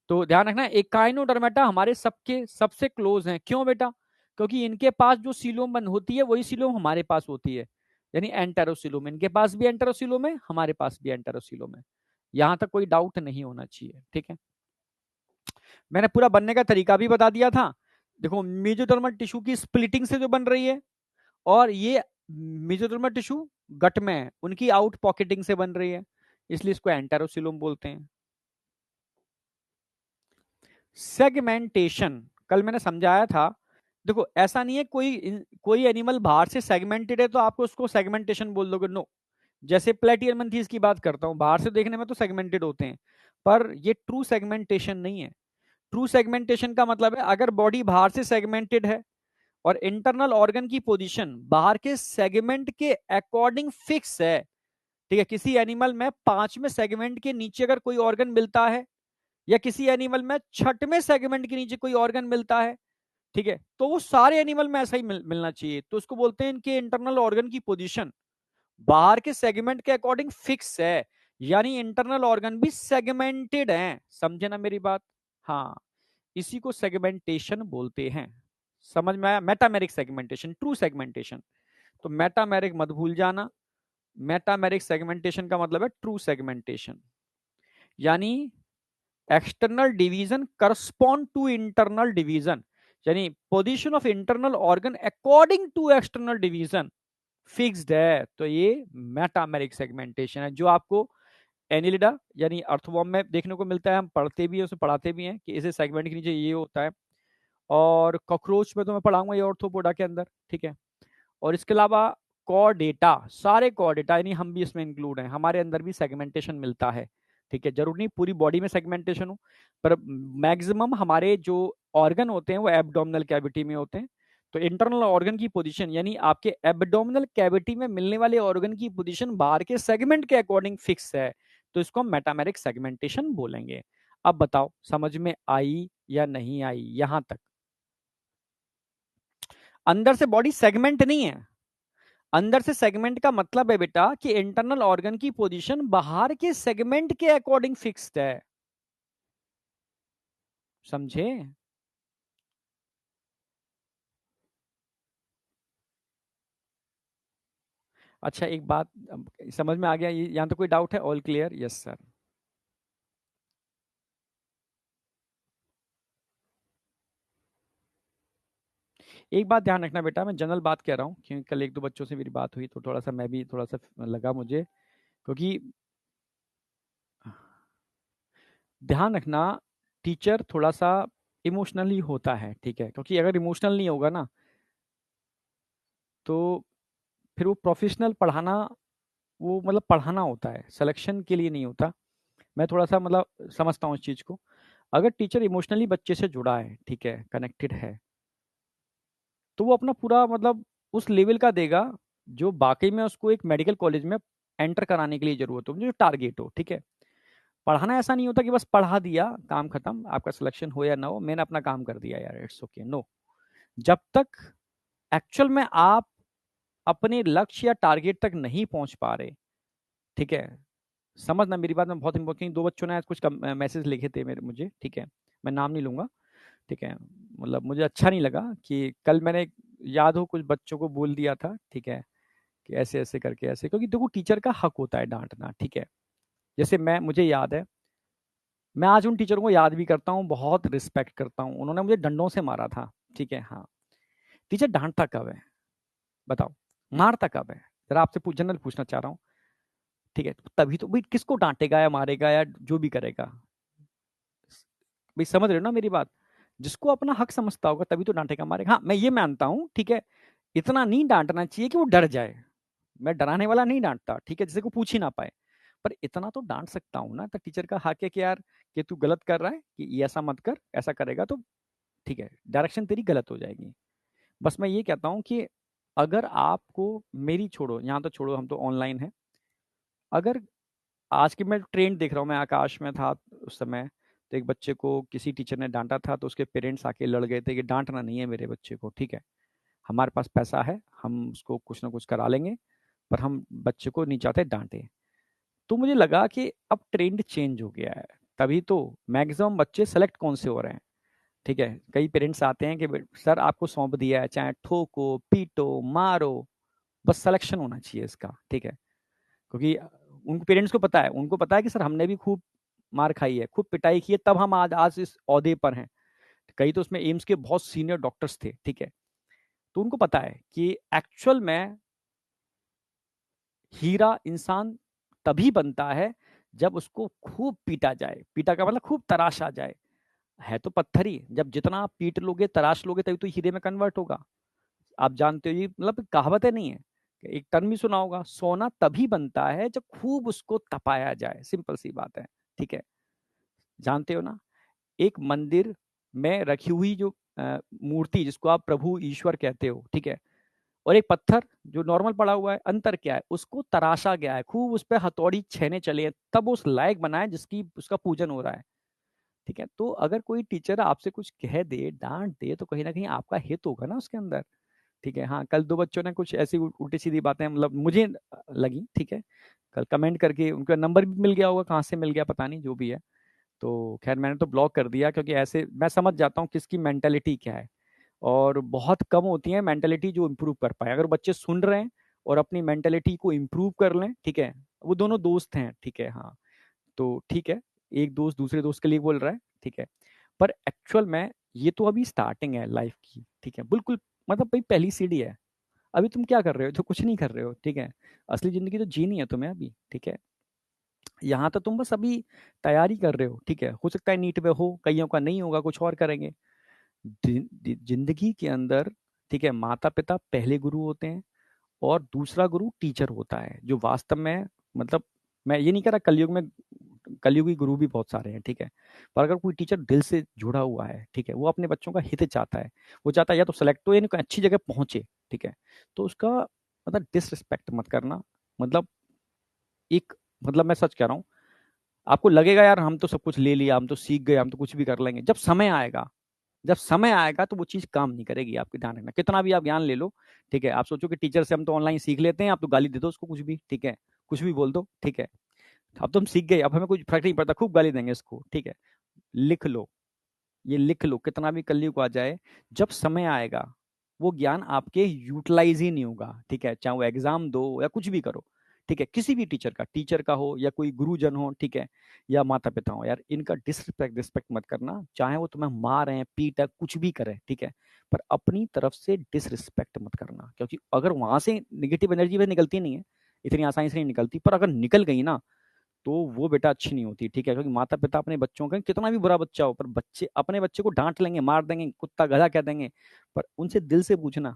तो ध्यान रखना एकाइनोडर्मेटा हमारे सबके सबसे क्लोज हैं, क्यों बेटा? क्योंकि इनके पास जो सीलोम बंद होती है वही सीलोम हमारे पास होती है, यानी एंटेरोसीलोम, इनके पास भी एंटेरोसीलोम है, हमारे पास भी एंटेरोसीलोम है, यहां तक कोई डाउट नहीं होना चाहिए, ठीक है। मैंने पूरा बनने का तरीका भी बता दिया था। देखो मेजोडर्मल टिश्यू की स्प्लिटिंग से जो बन रही है, और ये मेजोडर्मल टिश्यू गट में है, उनकी आउट पॉकेटिंग से बन रही है, इसलिए इसको एंटेरोसीलोम बोलते हैं। सेगमेंटेशन कल मैंने समझाया था। देखो ऐसा नहीं है कोई एनिमल बाहर से सेगमेंटेड है तो आपको उसको सेगमेंटेशन बोल दोगे, नो। जैसे प्लेटियर मंथीज की बात करता हूं, बाहर से देखने में तो सेगमेंटेड होते हैं, पर ये ट्रू सेगमेंटेशन नहीं है। ट्रू सेगमेंटेशन का मतलब है अगर बॉडी बाहर से सेगमेंटेड है और इंटरनल ऑर्गन की पोजीशन बाहर के सेगमेंट के अकॉर्डिंग फिक्स है, ठीक है, किसी एनिमल में 5वें सेगमेंट के नीचे अगर कोई ऑर्गन मिलता है, या किसी एनिमल में 6वें सेगमेंट के नीचे कोई ऑर्गन मिलता है, ठीक है, तो वो सारे एनिमल में ऐसा ही मिलना चाहिए, तो उसको बोलते हैं इनके इंटरनल ऑर्गन की पोजीशन बाहर के सेगमेंट के अकॉर्डिंग फिक्स है, यानी इंटरनल ऑर्गन भी सेगमेंटेड हैं, समझे ना मेरी बात? हाँ, इसी को सेगमेंटेशन बोलते हैं। समझ में आया? Metameric segmentation, true segmentation. तो मेटामेरिक मत भूल जाना, मेटामेरिक सेगमेंटेशन का मतलब है ट्रू सेगमेंटेशन, यानी external division correspond to internal division, यानी position of internal organ according to external division fixed है, तो ये मेटामेरिक सेगमेंटेशन है, जो आपको एनिलिडा यानी अर्थवॉर्म में देखने को मिलता है, हम पढ़ते भी हैं, उसे पढ़ाते भी हैं कि इसे सेगमेंट के नीचे ये होता है, और कॉकरोच में तो मैं पढ़ाऊंगा ये ऑर्थोपोडा के अंदर, ठीक है। और इसके अलावा कॉर्डेटा, सारे कॉर्डेटा यानी हम भी इसमें इंक्लूड हैं, हमारे अंदर भी सेगमेंटेशन मिलता है, ठीक है। जरूर नहीं पूरी बॉडी में सेगमेंटेशन हो, पर मैक्सिमम हमारे जो ऑर्गन होते हैं वो एब्डोमिनल कैविटी में होते हैं, तो इंटरनल ऑर्गन की पोजीशन यानी आपके एब्डोमिनल कैविटी में मिलने वाले ऑर्गन की पोजीशन बाहर के सेगमेंट के अकॉर्डिंग फिक्स है, तो इसको हम मेटामेरिक सेगमेंटेशन बोलेंगे। अब बताओ समझ में आई या नहीं आई यहां तक? अंदर से बॉडी सेगमेंट नहीं है, अंदर से सेगमेंट का मतलब है बेटा कि इंटरनल ऑर्गन की पोजीशन बाहर के सेगमेंट के अकॉर्डिंग फिक्स्ड है, समझे? अच्छा एक बात समझ में आ गया, यहां तो कोई डाउट है? All clear? Yes sir. एक बात ध्यान रखना बेटा, मैं जनरल बात कह रहा हूँ क्योंकि कल एक दो बच्चों से मेरी बात हुई तो थोड़ा सा मैं भी थोड़ा सा लगा मुझे, क्योंकि ध्यान रखना टीचर थोड़ा सा इमोशनली होता है, ठीक है, क्योंकि अगर इमोशनल नहीं होगा ना तो फिर वो प्रोफेशनल पढ़ाना, वो मतलब पढ़ाना होता है, सिलेक्शन के लिए नहीं होता। मैं थोड़ा सा मतलब समझता हूँ इस चीज़ को। अगर टीचर इमोशनली बच्चे से जुड़ा है, ठीक है, कनेक्टेड है, तो वो अपना पूरा मतलब उस लेवल का देगा जो बाकी में उसको एक मेडिकल कॉलेज में एंटर कराने के लिए जरूरत हो, जो टारगेट हो, ठीक है। पढ़ाना ऐसा नहीं होता कि बस पढ़ा दिया काम खत्म, आपका सिलेक्शन हो या ना हो मैंने अपना काम कर दिया यार, इट्स ओके, नो। जब तक एक्चुअल में आप अपने लक्ष्य या टारगेट तक नहीं पहुंच पा रहे, ठीक है, समझना मेरी बात में बहुत इंपॉर्टेंट। दो बच्चों ने आज कुछ मैसेज लिखे थे मेरे मुझे, ठीक है, मैं नाम नहीं लूंगा, ठीक है, मतलब मुझे अच्छा नहीं लगा कि कल मैंने याद हो कुछ बच्चों को बोल दिया था, ठीक है, कि ऐसे ऐसे करके ऐसे, क्योंकि देखो टीचर का हक होता है डांटना, ठीक है। जैसे मैं मुझे याद है, मैं आज उन टीचरों को याद भी करता हूँ, बहुत रिस्पेक्ट करता हूँ, उन्होंने मुझे डंडों से मारा था, ठीक है, हाँ। टीचर डांटता कब है बताओ, मारता कब है? जरा आपसे जनरल पूछना चाह रहा हूँ, ठीक है, तभी तो भाई किसको डांटेगा या मारेगा या जो भी करेगा, भाई समझ रहे हो ना मेरी बात? जिसको अपना हक समझता होगा तभी तो डांटेगा मारेगा। हाँ मैं ये मानता हूँ, ठीक है, इतना नहीं डांटना चाहिए कि वो डर जाए, मैं डराने वाला नहीं डांटता, ठीक है, जिसे को पूछ ही ना पाए, पर इतना तो डांट सकता हूँ ना, तो टीचर का हक है कि यार कि तू गलत कर रहा है, कि ये ऐसा मत कर, ऐसा करेगा तो ठीक है, डायरेक्शन तेरी गलत हो जाएगी। बस मैं ये कहता हूँ कि अगर आपको, मेरी छोड़ो यहाँ तो छोड़ो, हम तो ऑनलाइन है, अगर आज की मैं ट्रेंड देख रहा हूँ, मैं आकाश में था उस समय, तो एक बच्चे को किसी टीचर ने डांटा था, तो उसके पेरेंट्स आके लड़ गए थे कि डांटना नहीं है मेरे बच्चे को, ठीक है, हमारे पास पैसा है, हम उसको कुछ ना कुछ करा लेंगे, पर हम बच्चे को नहीं चाहते डांटे। तो मुझे लगा कि अब ट्रेंड चेंज हो गया है, तभी तो मैक्सिमम बच्चे सेलेक्ट कौन से हो रहे हैं, ठीक है। कई पेरेंट्स आते हैं कि सर आपको सौंप दिया है, चाहे ठोको पीटो मारो, बस सिलेक्शन होना चाहिए इसका, ठीक है। क्योंकि उनको पेरेंट्स को पता है, उनको पता है कि सर हमने भी खूब मार खाई है, खूब पिटाई की है, तब हम आज आज इस ओहदे पर हैं। कई तो उसमें एम्स के बहुत सीनियर डॉक्टर्स थे, ठीक है। तो उनको पता है कि एक्चुअल में हीरा इंसान तभी बनता है जब उसको खूब पीटा जाए, पीटा का मतलब खूब तराशा जाए, है तो पत्थर ही, जब जितना आप पीट लोगे तराश लोगे तभी तो हीरे में कन्वर्ट होगा। आप जानते हो, ये मतलब कहावतें नहीं है, एक टर्म भी सुना होगा, सोना तभी बनता है जब खूब उसको तपाया जाए, सिंपल सी बात है, ठीक है। जानते हो ना, एक मंदिर में रखी हुई जो मूर्ति जिसको आप प्रभु ईश्वर कहते हो, ठीक है, और एक पत्थर जो नॉर्मल पड़ा हुआ है, अंतर क्या है, उसको तराशा गया है, खूब उस पर हथौड़ी छेने चले हैं, तब वो उस लायक बना है जिसकी उसका पूजन हो रहा है, ठीक है। तो अगर कोई टीचर आपसे कुछ कह दे, डांट दे, तो कहीं ना कहीं आपका हित होगा ना उसके अंदर, ठीक है। हाँ, कल दो बच्चों ने कुछ ऐसी उल्टी सीधी बातें मतलब मुझे लगी, ठीक है, कल कमेंट करके उनका नंबर भी मिल गया होगा, कहाँ से मिल गया पता नहीं, जो भी है। तो खैर मैंने तो ब्लॉक कर दिया, क्योंकि ऐसे मैं समझ जाता हूँ किसकी मेंटेलिटी क्या है, और बहुत कम होती है मेंटेलिटी जो इम्प्रूव कर पाए। अगर बच्चे सुन रहे हैं और अपनी मेंटेलिटी को इम्प्रूव कर लें, ठीक है, वो दोनों दोस्त हैं, ठीक है, हाँ, तो ठीक है, एक दोस्त दूसरे दोस्त के लिए बोल रहा है, ठीक है, पर एक्चुअल में ये तो अभी स्टार्टिंग है लाइफ की, ठीक है, बिल्कुल, मतलब भाई पहली सीढ़ी है। अभी तुम क्या कर रहे हो, तो कुछ नहीं कर रहे हो, ठीक है, असली जिंदगी तो जीनी है तुम्हें अभी, ठीक है। यहाँ तो तुम बस अभी तैयारी कर रहे हो, ठीक है, हो सकता है नीट में हो, कईयों का नहीं होगा, कुछ और करेंगे। जिंदगी के अंदर, ठीक है, माता पिता पहले गुरु होते हैं, और दूसरा गुरु टीचर होता है, जो वास्तव में, मतलब मैं ये नहीं कह रहा कलयुग में, कलयुगी गुरु भी बहुत सारे हैं, ठीक है, पर अगर कोई टीचर दिल से जुड़ा हुआ है, ठीक है, वो अपने बच्चों का हित चाहता है, वो चाहता है या तो सेलेक्ट हो या नहीं अच्छी जगह पहुंचे, ठीक है, तो उसका मतलब डिसरिस्पेक्ट मत करना, मतलब एक, मतलब मैं सच कह रहा हूँ, आपको लगेगा यार हम तो सब कुछ ले लिया, हम तो सीख गए, हम तो कुछ भी कर लेंगे, जब समय आएगा, जब समय आएगा तो वो चीज काम नहीं करेगी, आपकी ध्यान रखना, कितना भी आप ज्ञान ले लो, ठीक है, आप सोचो कि टीचर से हम तो ऑनलाइन सीख लेते हैं, आप तो गाली दे दो उसको कुछ भी, ठीक है, कुछ भी बोल दो, ठीक है, अब तो हम सीख गए, अब हमें कुछ फर्क नहीं पड़ता, खूब गाली देंगे इसको, ठीक है, लिख लो, ये लिख लो, कितना भी कलयुग आ जाए, जब समय आएगा वो ज्ञान आपके यूटिलाइज ही नहीं होगा, ठीक है, चाहे वो एग्जाम दो या कुछ भी करो, ठीक है, किसी भी टीचर का हो या कोई गुरुजन हो, ठीक है, या माता पिता हो, यार इनका डिसरिस्पेक्ट रिस्पेक्ट मत करना, चाहे वो तुम्हें मारें पीटे कुछ भी करें, ठीक है, पर अपनी तरफ से डिसरिस्पेक्ट मत करना, क्योंकि अगर वहां से निगेटिव एनर्जी वैसे निकलती नहीं है, इतनी आसानी से नहीं निकलती, पर अगर निकल गई ना, तो वो बेटा अच्छी नहीं होती, ठीक है, क्योंकि माता पिता अपने बच्चों का, कितना भी बुरा बच्चा हो, पर बच्चे अपने बच्चे को डांट लेंगे, मार देंगे, कुत्ता गधा कह देंगे, पर उनसे दिल से पूछना,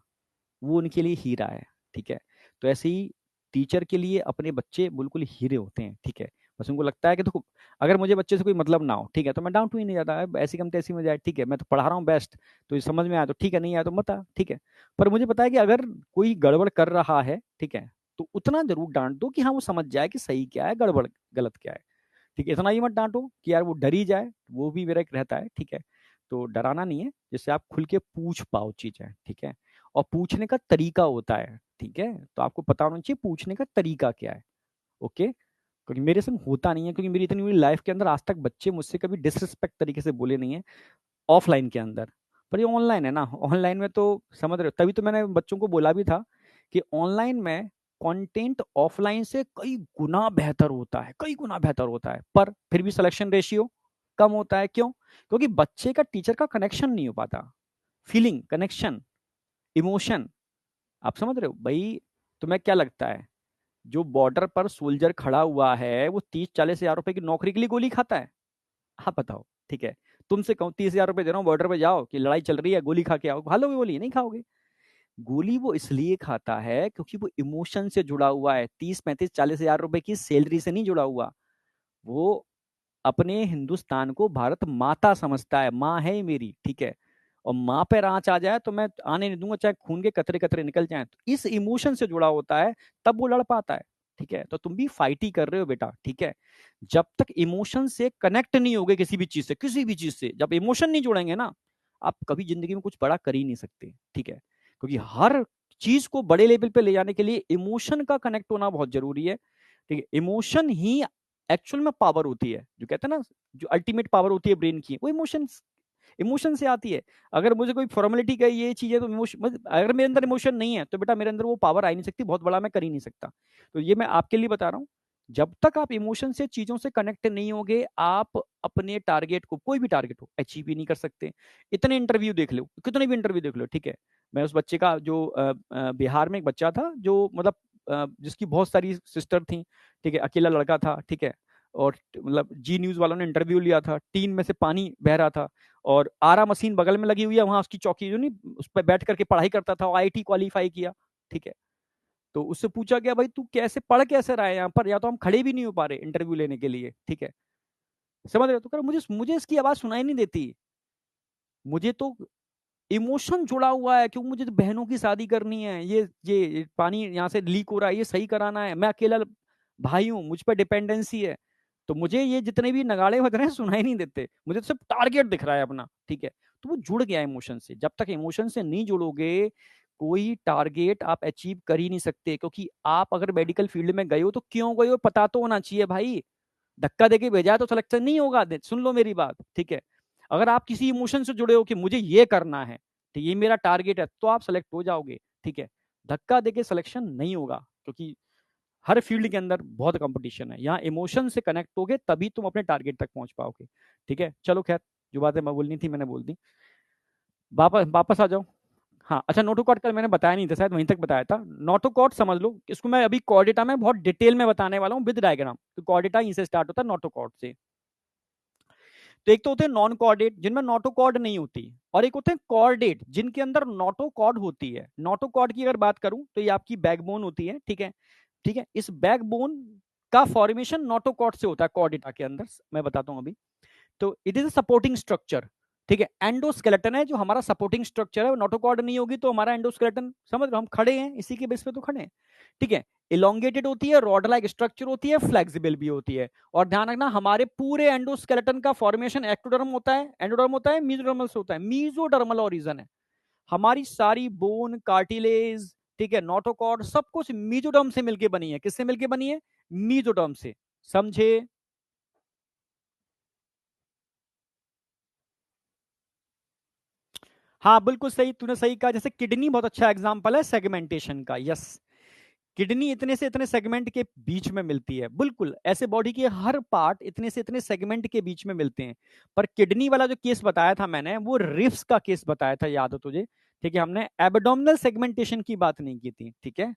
वो उनके लिए हीरा है, ठीक है। तो ऐसे ही टीचर के लिए अपने बच्चे बिल्कुल हीरे होते हैं, ठीक है। बस उनको लगता है कि देखो, अगर मुझे बच्चे से कोई मतलब ना हो, ठीक है, तो मैं डांटू ही नहीं जाता है, ऐसी कम तैसी में जाए, ठीक है, मैं तो पढ़ा रहा हूँ बेस्ट, तो ये समझ में आया तो ठीक है, नहीं आया तो मत आ, ठीक है। पर मुझे पता है कि अगर कोई गड़बड़ कर रहा है, ठीक है, तो उतना जरूर डांट दो कि हाँ वो समझ जाए कि सही क्या है, गड़बड़ गलत क्या है, ठीक है, इतना ही मत डांटो कि यार वो डर ही जाए, वो भी मेरा एक रहता है, ठीक है। तो डराना नहीं है, जिससे आप खुल के पूछ पाओ चीजें, ठीक है, और पूछने का तरीका होता है, ठीक है, तो आपको पता होना चाहिए पूछने का तरीका क्या है, ओके। क्योंकि मेरे संग होता नहीं है, क्योंकि मेरी इतनी हुई लाइफ के अंदर आज तक बच्चे मुझसे कभी डिसरिस्पेक्ट तरीके से बोले नहीं है, ऑफलाइन के अंदर। पर ये ऑनलाइन है ना, ऑनलाइन में तो समझ रहे हो, तभी तो मैंने बच्चों को बोला भी था कि ऑनलाइन में कंटेंट ऑफलाइन से कई गुना बेहतर होता है, कई गुना बेहतर होता है, पर फिर भी सिलेक्शन रेशियो कम होता है, क्यों? क्योंकि बच्चे का टीचर का कनेक्शन नहीं हो पाता, फीलिंग, कनेक्शन, इमोशन, आप समझ रहे हो भाई। तुम्हें क्या लगता है, जो बॉर्डर पर सोल्जर खड़ा हुआ है वो 30-40 हजार रुपए की नौकरी के लिए गोली खाता है? आप बताओ, ठीक है, तुमसे कहूँ 30 हजार रुपए दे रहा हूँ, बॉर्डर पे जाओ कि लड़ाई चल रही है, गोली खा के आओ, खा लोगे गोली? नहीं खाओगे। गोली वो इसलिए खाता है क्योंकि वो इमोशन से जुड़ा हुआ है, 30-35-40 हजार रुपए की सैलरी से नहीं जुड़ा हुआ। वो अपने हिंदुस्तान को भारत माता समझता है, माँ है मेरी, ठीक है, और माँ पे आंच आ जाए तो मैं आने नहीं दूंगा, चाहे खून के कतरे कतरे निकल जाए, तो इस इमोशन से जुड़ा होता है, तब वो लड़ पाता है, ठीक है, तो तुम भी फाइट ही कर रहे हो बेटा, ठीक है। जब तक इमोशन से कनेक्ट नहीं होगे किसी भी चीज से, किसी भी चीज से जब इमोशन नहीं जोड़ेंगे ना, आप कभी जिंदगी में कुछ बड़ा कर ही नहीं सकते, ठीक है। क्योंकि हर चीज को बड़े लेवल पे ले जाने के लिए इमोशन का कनेक्ट होना बहुत जरूरी है, ठीक है। इमोशन ही एक्चुअल में पावर होती है, जो कहते हैं ना, जो अल्टीमेट पावर होती है ब्रेन की, वो इमोशन, इमोशन से आती है। अगर मुझे कोई फॉर्मेलिटी का ये चीज है तो इमोशन, अगर मेरे अंदर इमोशन नहीं है तो बेटा मेरे अंदर वो पावर आ ही नहीं सकती, बहुत बड़ा मैं कर ही नहीं सकता। तो ये मैं आपके लिए बता रहा हूँ, जब तक आप इमोशन से चीजों से कनेक्ट नहीं होगे, आप अपने टारगेट को, कोई भी टारगेट हो, अचीव ही नहीं कर सकते। इतने इंटरव्यू देख लो, कितने भी इंटरव्यू देख लो, ठीक है। मैं उस बच्चे का जो बिहार में एक बच्चा था, जो मतलब जिसकी बहुत सारी सिस्टर थी, ठीक है, अकेला लड़का था, ठीक है। और मतलब जी न्यूज वालों ने इंटरव्यू लिया था, टीन में से पानी बह रहा था, और आरा मशीन बगल में लगी हुई है, वहां उसकी चौकी जो नहीं, उस पर बैठ करके पढ़ाई करता था, आईआईटी क्वालिफाई किया, ठीक है। तो उससे पूछा गया, भाई तू कैसे पढ़ कैसे रहा है यहाँ पर, या तो हम खड़े भी नहीं हो पा रहे इंटरव्यू लेने के लिए, ठीक है। समझ रहे हो, तो कर मुझे मुझे इसकी आवाज सुनाई नहीं देती, मुझे तो इमोशन जुड़ा हुआ है, क्योंकि मुझे तो बहनों की शादी करनी है, ये पानी यहाँ से लीक हो रहा है, ये सही कराना है, मैं अकेला भाई हूँ, मुझ पर डिपेंडेंसी है। तो मुझे ये जितने भी नगाड़े बज रहे हैं सुनाई नहीं देते, मुझे तो सिर्फ टारगेट दिख रहा है अपना, ठीक है। तो वो जुड़ गया इमोशन से, जब तक इमोशन से नहीं जुड़ोगे, कोई टारगेट आप अचीव कर ही नहीं सकते। क्योंकि आप अगर मेडिकल फील्ड में गए हो तो क्यों गए हो पता तो होना चाहिए भाई, धक्का देके भेजा है तो सिलेक्शन नहीं होगा। सुन लो मेरी बात, ठीक है। अगर आप किसी इमोशन से जुड़े हो कि मुझे ये करना है, तो ये मेरा टारगेट है, तो आप सेलेक्ट हो जाओगे, ठीक है। धक्का देके सिलेक्शन नहीं होगा, क्योंकि हर फील्ड के अंदर बहुत कंपटीशन है। यहाँ इमोशन से कनेक्ट होगे तभी तुम अपने टारगेट तक पहुंच पाओगे, ठीक है। चलो खैर, जो बातें मैं बोलनी थी मैंने बोल दी, वापस वापस आ जाओ। हाँ अच्छा, नोटोकॉर्ड का मैंने बताया नहीं था, शायद वहीं तक बताया था। नोटोकॉर्ड समझ लो, इसको मैं अभी कॉर्डेटा में बहुत डिटेल में बताने वाला हूँ विद डायग्राम। तो कॉर्डेटा यहीं से स्टार्ट होता है, नोटोकॉर्ड से। तो एक तो होते हैं नॉन कॉर्डेट जिनमें नोटोकॉर्ड नहीं होती, और एक होते हैं कॉर्डेट जिनके अंदर नोटोकॉर्ड होती है। नोटोकॉर्ड की अगर बात करूं तो ये आपकी बैकबोन होती है, ठीक है, ठीक है। इस बैकबोन का फॉर्मेशन नोटोकॉर्ड से होता है कॉर्डेटा के अंदर, मैं बताता हूं अभी। तो इट इज सपोर्टिंग स्ट्रक्चर, ठीक है। एंडोस्केलेटन है जो हमारा सपोर्टिंग स्ट्रक्चर है, नोटोकॉर्ड नहीं होगी तो हमारा एंडोस्केलेटन, समझ रहे हो, हम खड़े हैं इसी के बेस पे तो खड़े हैं, ठीक है। इलोंगेटेड होती है, रॉड लाइक स्ट्रक्चर होती है, फ्लेक्सिबल भी होती है। और ध्यान रखना, हमारे पूरे एंडोस्केलेटन का फॉर्मेशन एक्टोडर्म होता है, एंडोडर्म होता है, मीजोडर्मल से होता है। मीजोडर्मल ओरिजन है हमारी सारी बोन, कार्टिलेज, ठीक है, नोटोकॉर्ड, सब कुछ मीजोडर्म से मिलके बनी है। किससे मिलके बनी है? मीजोडर्म से, समझे। हाँ बिल्कुल सही, तूने सही कहा। जैसे किडनी बहुत अच्छा एग्जांपल है सेगमेंटेशन का, यस। किडनी इतने से इतने सेगमेंट के बीच में मिलती है, बिल्कुल ऐसे बॉडी के हर पार्ट इतने से इतने सेगमेंट के बीच में मिलते हैं। पर किडनी वाला जो केस बताया था मैंने, वो रिफ्स का केस बताया था, याद हो तुझे, ठीक है। हमने एबडोमिनल सेगमेंटेशन की बात नहीं की थी, ठीक है।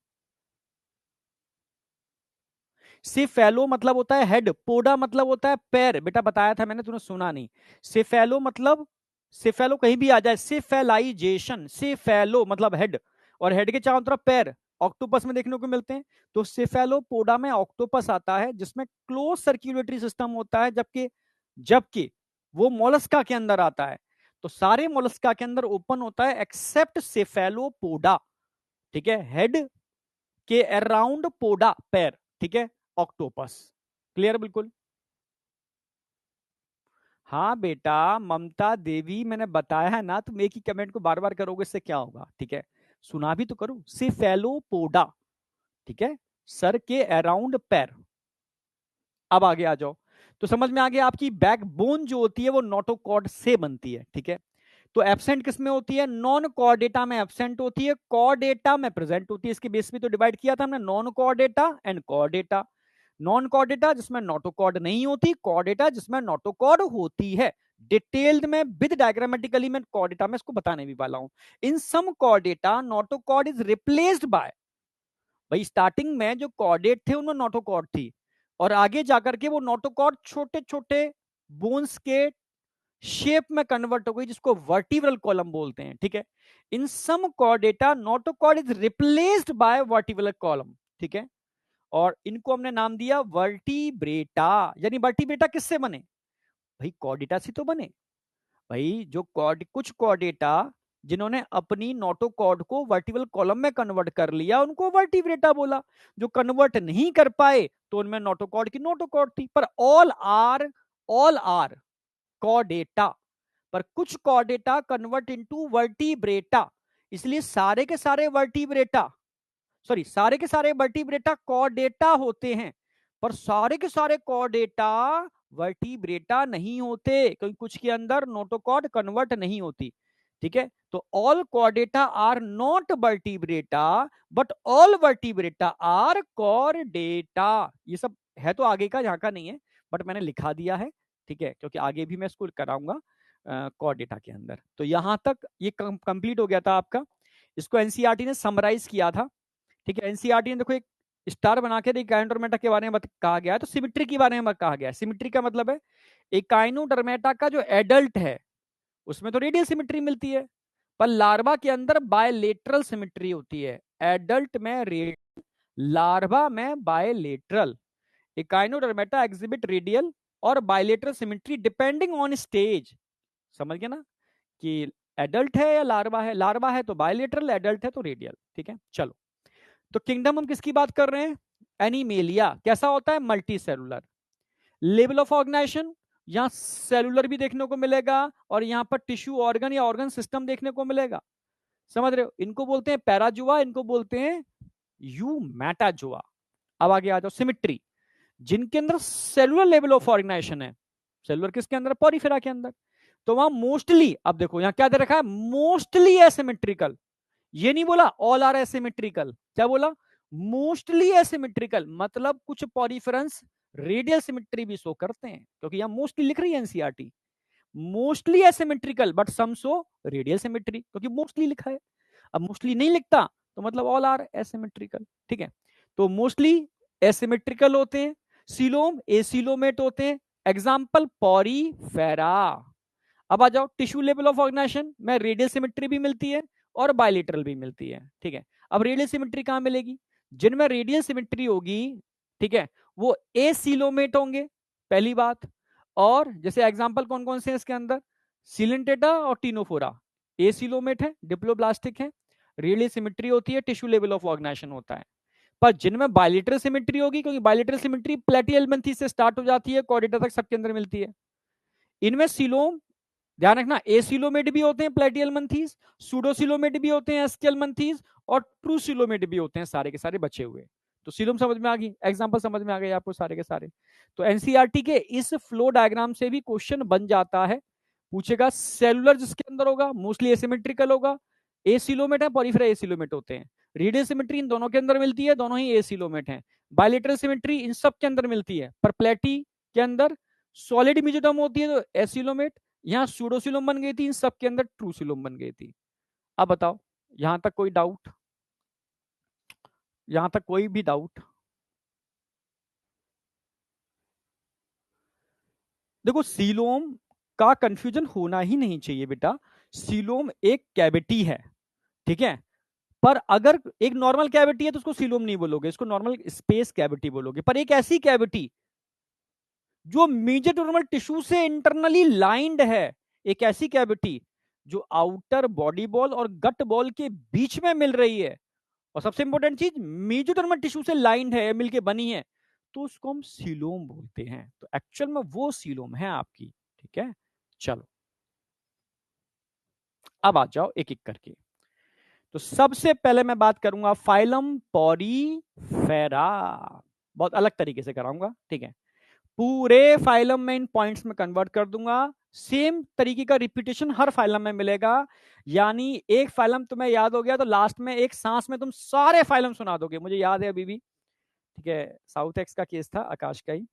सिफेलो मतलब होता है हेड, पोडा मतलब होता है पैर, बेटा बताया था मैंने, तूने सुना नहीं। सिफेलो मतलब, सिफेलो कहीं भी आ जाए, सिफेलाइजेशन, सिफेलो मतलब हेड, और हेड के चारों तरफ पैर, ऑक्टोपस में देखने को मिलते हैं। तो सिफेलोपोडा में ऑक्टोपस आता है जिसमें क्लोज सर्कुलेटरी सिस्टम होता है, जबकि जबकि वो मोलस्का के अंदर आता है। तो सारे मोलस्का के अंदर ओपन होता है एक्सेप्ट सिफेलोपोडा, ठीक है। हेड के अराउंड पोडा पैर, ठीक है, ऑक्टोपस। क्लियर बिल्कुल। हाँ बेटा, ममता देवी मैंने बताया है ना, तुम एक ही कमेंट को बार बार करोगे इससे क्या होगा, ठीक है। सुना भी तो करो, सिफेलोपोडा, ठीक है, सर के अराउंड पैर। अब आगे आ जाओ, तो समझ में आ गया, आपकी बैकबोन जो होती है वो नोटोकॉर्ड से बनती है, ठीक है। तो एब्सेंट किस में होती है? नॉन कॉर्डेटा में एब्सेंट होती है, कॉर्डेटा में प्रेजेंट होती है। इसके बेस पे तो डिवाइड किया था हमने, non Chordata and Chordata. Non Chordata जिसमें नोटोकॉर्ड नहीं होती, कॉर्डेटा जिसमें नोटोकॉर्ड होती है। डिटेल्ड में विद डायग्रामेटिकली मैं कॉर्डेटा में इसको बताने भी वाला हूं। In some chordata notochord is replaced by, भाई स्टार्टिंग में जो कॉर्डेट थे उनमें नोटोकॉर्ड थी, और आगे जाकर के वो नोटोकॉर्ड छोटे छोटे बोन्स के शेप में कन्वर्ट हो गई, जिसको वर्टिब्रल कॉलम बोलते हैं, ठीक है। In some chordata notochord is replaced by vertebral column, ठीक है। और इनको हमने नाम दिया वर्टिब्रेटा। यानी वर्टिब्रेटा किससे बने? भाई कॉर्डेटा से तो बने। भाई जो कॉर्ड, कुछ कॉर्डेटा जिन्होंने अपनी नोटोकॉर्ड को वर्टिकल कॉलम में कन्वर्ट कर लिया उनको वर्टिब्रेटा बोला, जो कन्वर्ट नहीं कर पाए तो उनमें नोटोकॉर्ड की नोटोकॉर्ड थी। पर ऑल आर कॉर्डेटा, पर कुछ कॉर्डेटा कन्वर्ट इनटू वर्टिब्रेटा, इसलिए सारे के सारे वर्टिब्रेटा, सॉरी सारे के सारे वर्टिब्रेटा कॉर्डेटा होते हैं, पर सारे के सारे कॉर्डेटा वर्टिब्रेटा नहीं होते, क्योंकि कुछ के अंदर नोटोकॉर्ड कन्वर्ट नहीं होती। ठीक है, तो all Chordata are not Vertebrata but all Vertebrata are Chordata. ये सब है तो आगे का, यहाँ का नहीं है, बट मैंने लिखा दिया है। ठीक है, क्योंकि आगे भी मैं इसको कराऊंगा कॉर्डेटा के अंदर। तो यहां तक ये कंप्लीट हो गया था आपका। इसको एनसीईआरटी ने समराइज किया था। ठीक है, एनसीईआरटी ने देखो एक स्टार बना के एकाइनोडर्मेटा के बारे में कहा गया है, तो सिमिट्री के बारे में कहा गया है। सिमिट्री का मतलब है एकाइनोडर्मेटा का जो एडल्ट है उसमें तो रेडियल सिमिट्री मिलती है, पर लार्वा के अंदर बायलेटरल सिमिट्री होती है। एडल्ट में रेडियल, लार्वा में बायलेटरल। एकाइनोडर्मेटा एग्जिबिट रेडियल और bilateral symmetry depending on stage. समझ गए ना कि एडल्ट है या लार्वा है, लार्वा है तो बायलेटरल, एडल्ट है तो रेडियल। ठीक है, चलो। तो किंगडम हम किसकी बात कर रहे हैं? एनीमेलिया। कैसा होता है? Multi cellular. Level of organisation, यहां सेलुलर भी देखने को मिलेगा और यहां पर टिश्यू ऑर्गन या ऑर्गन सिस्टम देखने को मिलेगा। समझ रहे हो? इनको बोलते हैं पैराजुआ, इनको बोलते हैं यूमेटाजुआ। अब आगे आ जाओ। सिमिट्री, जिनके अंदर सेलुलर लेवल ऑफ ऑर्गेनाइजेशन है, सेलुलर किसके अंदर? पॉरीफेरा के अंदर। तो वहां मोस्टली, अब देखो यहां क्या दे रखा है? Mostly asymmetrical. ये नहीं बोला ऑल आर एसिमेट्रिकल, क्या बोला? मोस्टली एसिमेट्रिकल, मतलब कुछ पॉरीफेरेंस रेडियल सिमेट्री भी शो करते हैं, क्योंकि यहां मोस्टली लिख रही है NCERT. Mostly asymmetrical but some show radial symmetry, क्योंकि मोस्टली लिखा है। अब मोस्टली नहीं लिखता तो मतलब ऑल आर एसिमेट्रिकल। ठीक है, तो मोस्टली एसिमेट्रिकल होते हैं। सीलोम एसिलोमेट होते हैं। Example Porifera. अब आ जाओ टिश्यू लेवल ऑफ ऑर्गेनाइजेशन में रेडियल सिमेट्री भी मिलती है और बायलेटरल भी मिलती है। ठीक है, अब रेडियल सिमेट्री कहां मिलेगी? जिनमें रेडियल सिमेट्री होगी, ठीक है, वो एसिलोमेट होंगे, पहली बात। और जैसे एग्जांपल कौन कौन से हैं इसके अंदर? सिलेंटेटा और टीनोफोरा एसिलोमेट है, डिप्लोब्लास्टिक है, रेडियल सिमेट्री होती है, टिश्यू लेवल ऑफ ऑर्गेनाइजेशन होता है। पर जिनमें बायलेटरल सिमेट्री होगी, क्योंकि बायलेटरल सिमेट्री प्लेटियलमेंथी से स्टार्ट हो जाती है, कॉर्डेटा तक सबके अंदर मिलती है। इनमें सिलोम, ध्यान रखना, एसिलोमेट भी होते हैं प्लेटियलमंथीज, सूडोसिलोमेट भी होते हैं एस्टियलमंथीज, और ट्रू सिलोमेट भी होते हैं, सारे के सारे बचे हुए। तो सिलोम समझ में आ गई, एग्जांपल समझ में आ गए आपको सारे के सारे। तो एनसीईआरटी के इस फ्लो डायग्राम से भी क्वेश्चन बन जाता है। पूछेगा सेलुलर जिसके अंदर होगा मोस्टली एसिमेट्रिकल होगा, एसिलोमेट है, पॉलीफेरा एसिलोमेट होते हैं। रेडियल सिमेट्री इन दोनों के अंदर मिलती है, दोनों ही एसिलोमेट हैं। बायलेटरल सिमेट्री इन सब के अंदर मिलती है, पर प्लेटी के अंदर सॉलिड मेसोडर्म होती है तो एसिलोमेट, यहां सूडोसिलोम बन गई थी, इन सब के अंदर ट्रूसिलोम बन गई थी। अब बताओ यहां तक कोई डाउट? यहां तक कोई भी डाउट? देखो सीलोम का कंफ्यूजन होना ही नहीं चाहिए बेटा। सीलोम एक कैविटी है, ठीक है, पर अगर एक नॉर्मल कैविटी है तो उसको सीलोम नहीं बोलोगे, इसको नॉर्मल स्पेस कैविटी बोलोगे। पर एक ऐसी कैविटी जो मेजोडर्मल टिश्यू से इंटरनली लाइंड है, एक ऐसी कैविटी जो आउटर बॉडी बॉल और गट बॉल के बीच में मिल रही है, और सबसे इंपॉर्टेंट चीज मेजोडर्मल टिश्यू से लाइंड है, मिलके बनी है, तो उसको हम सीलोम बोलते हैं। तो एक्चुअल में वो सीलोम है आपकी। ठीक है, चलो अब आ जाओ एक एक करके। तो सबसे पहले मैं बात करूंगा फाइलम पॉरीफेरा, बहुत अलग तरीके से कराऊंगा। ठीक है, पूरे फाइलम में इन पॉइंट्स में कन्वर्ट कर दूंगा, सेम तरीके का रिपीटेशन हर फाइलम में मिलेगा। यानी एक फाइलम तुम्हें याद हो गया तो लास्ट में एक सांस में तुम सारे फाइलम सुना दोगे। मुझे याद है अभी भी, ठीक है, साउथ एक्स का केस था, आकाश का ही।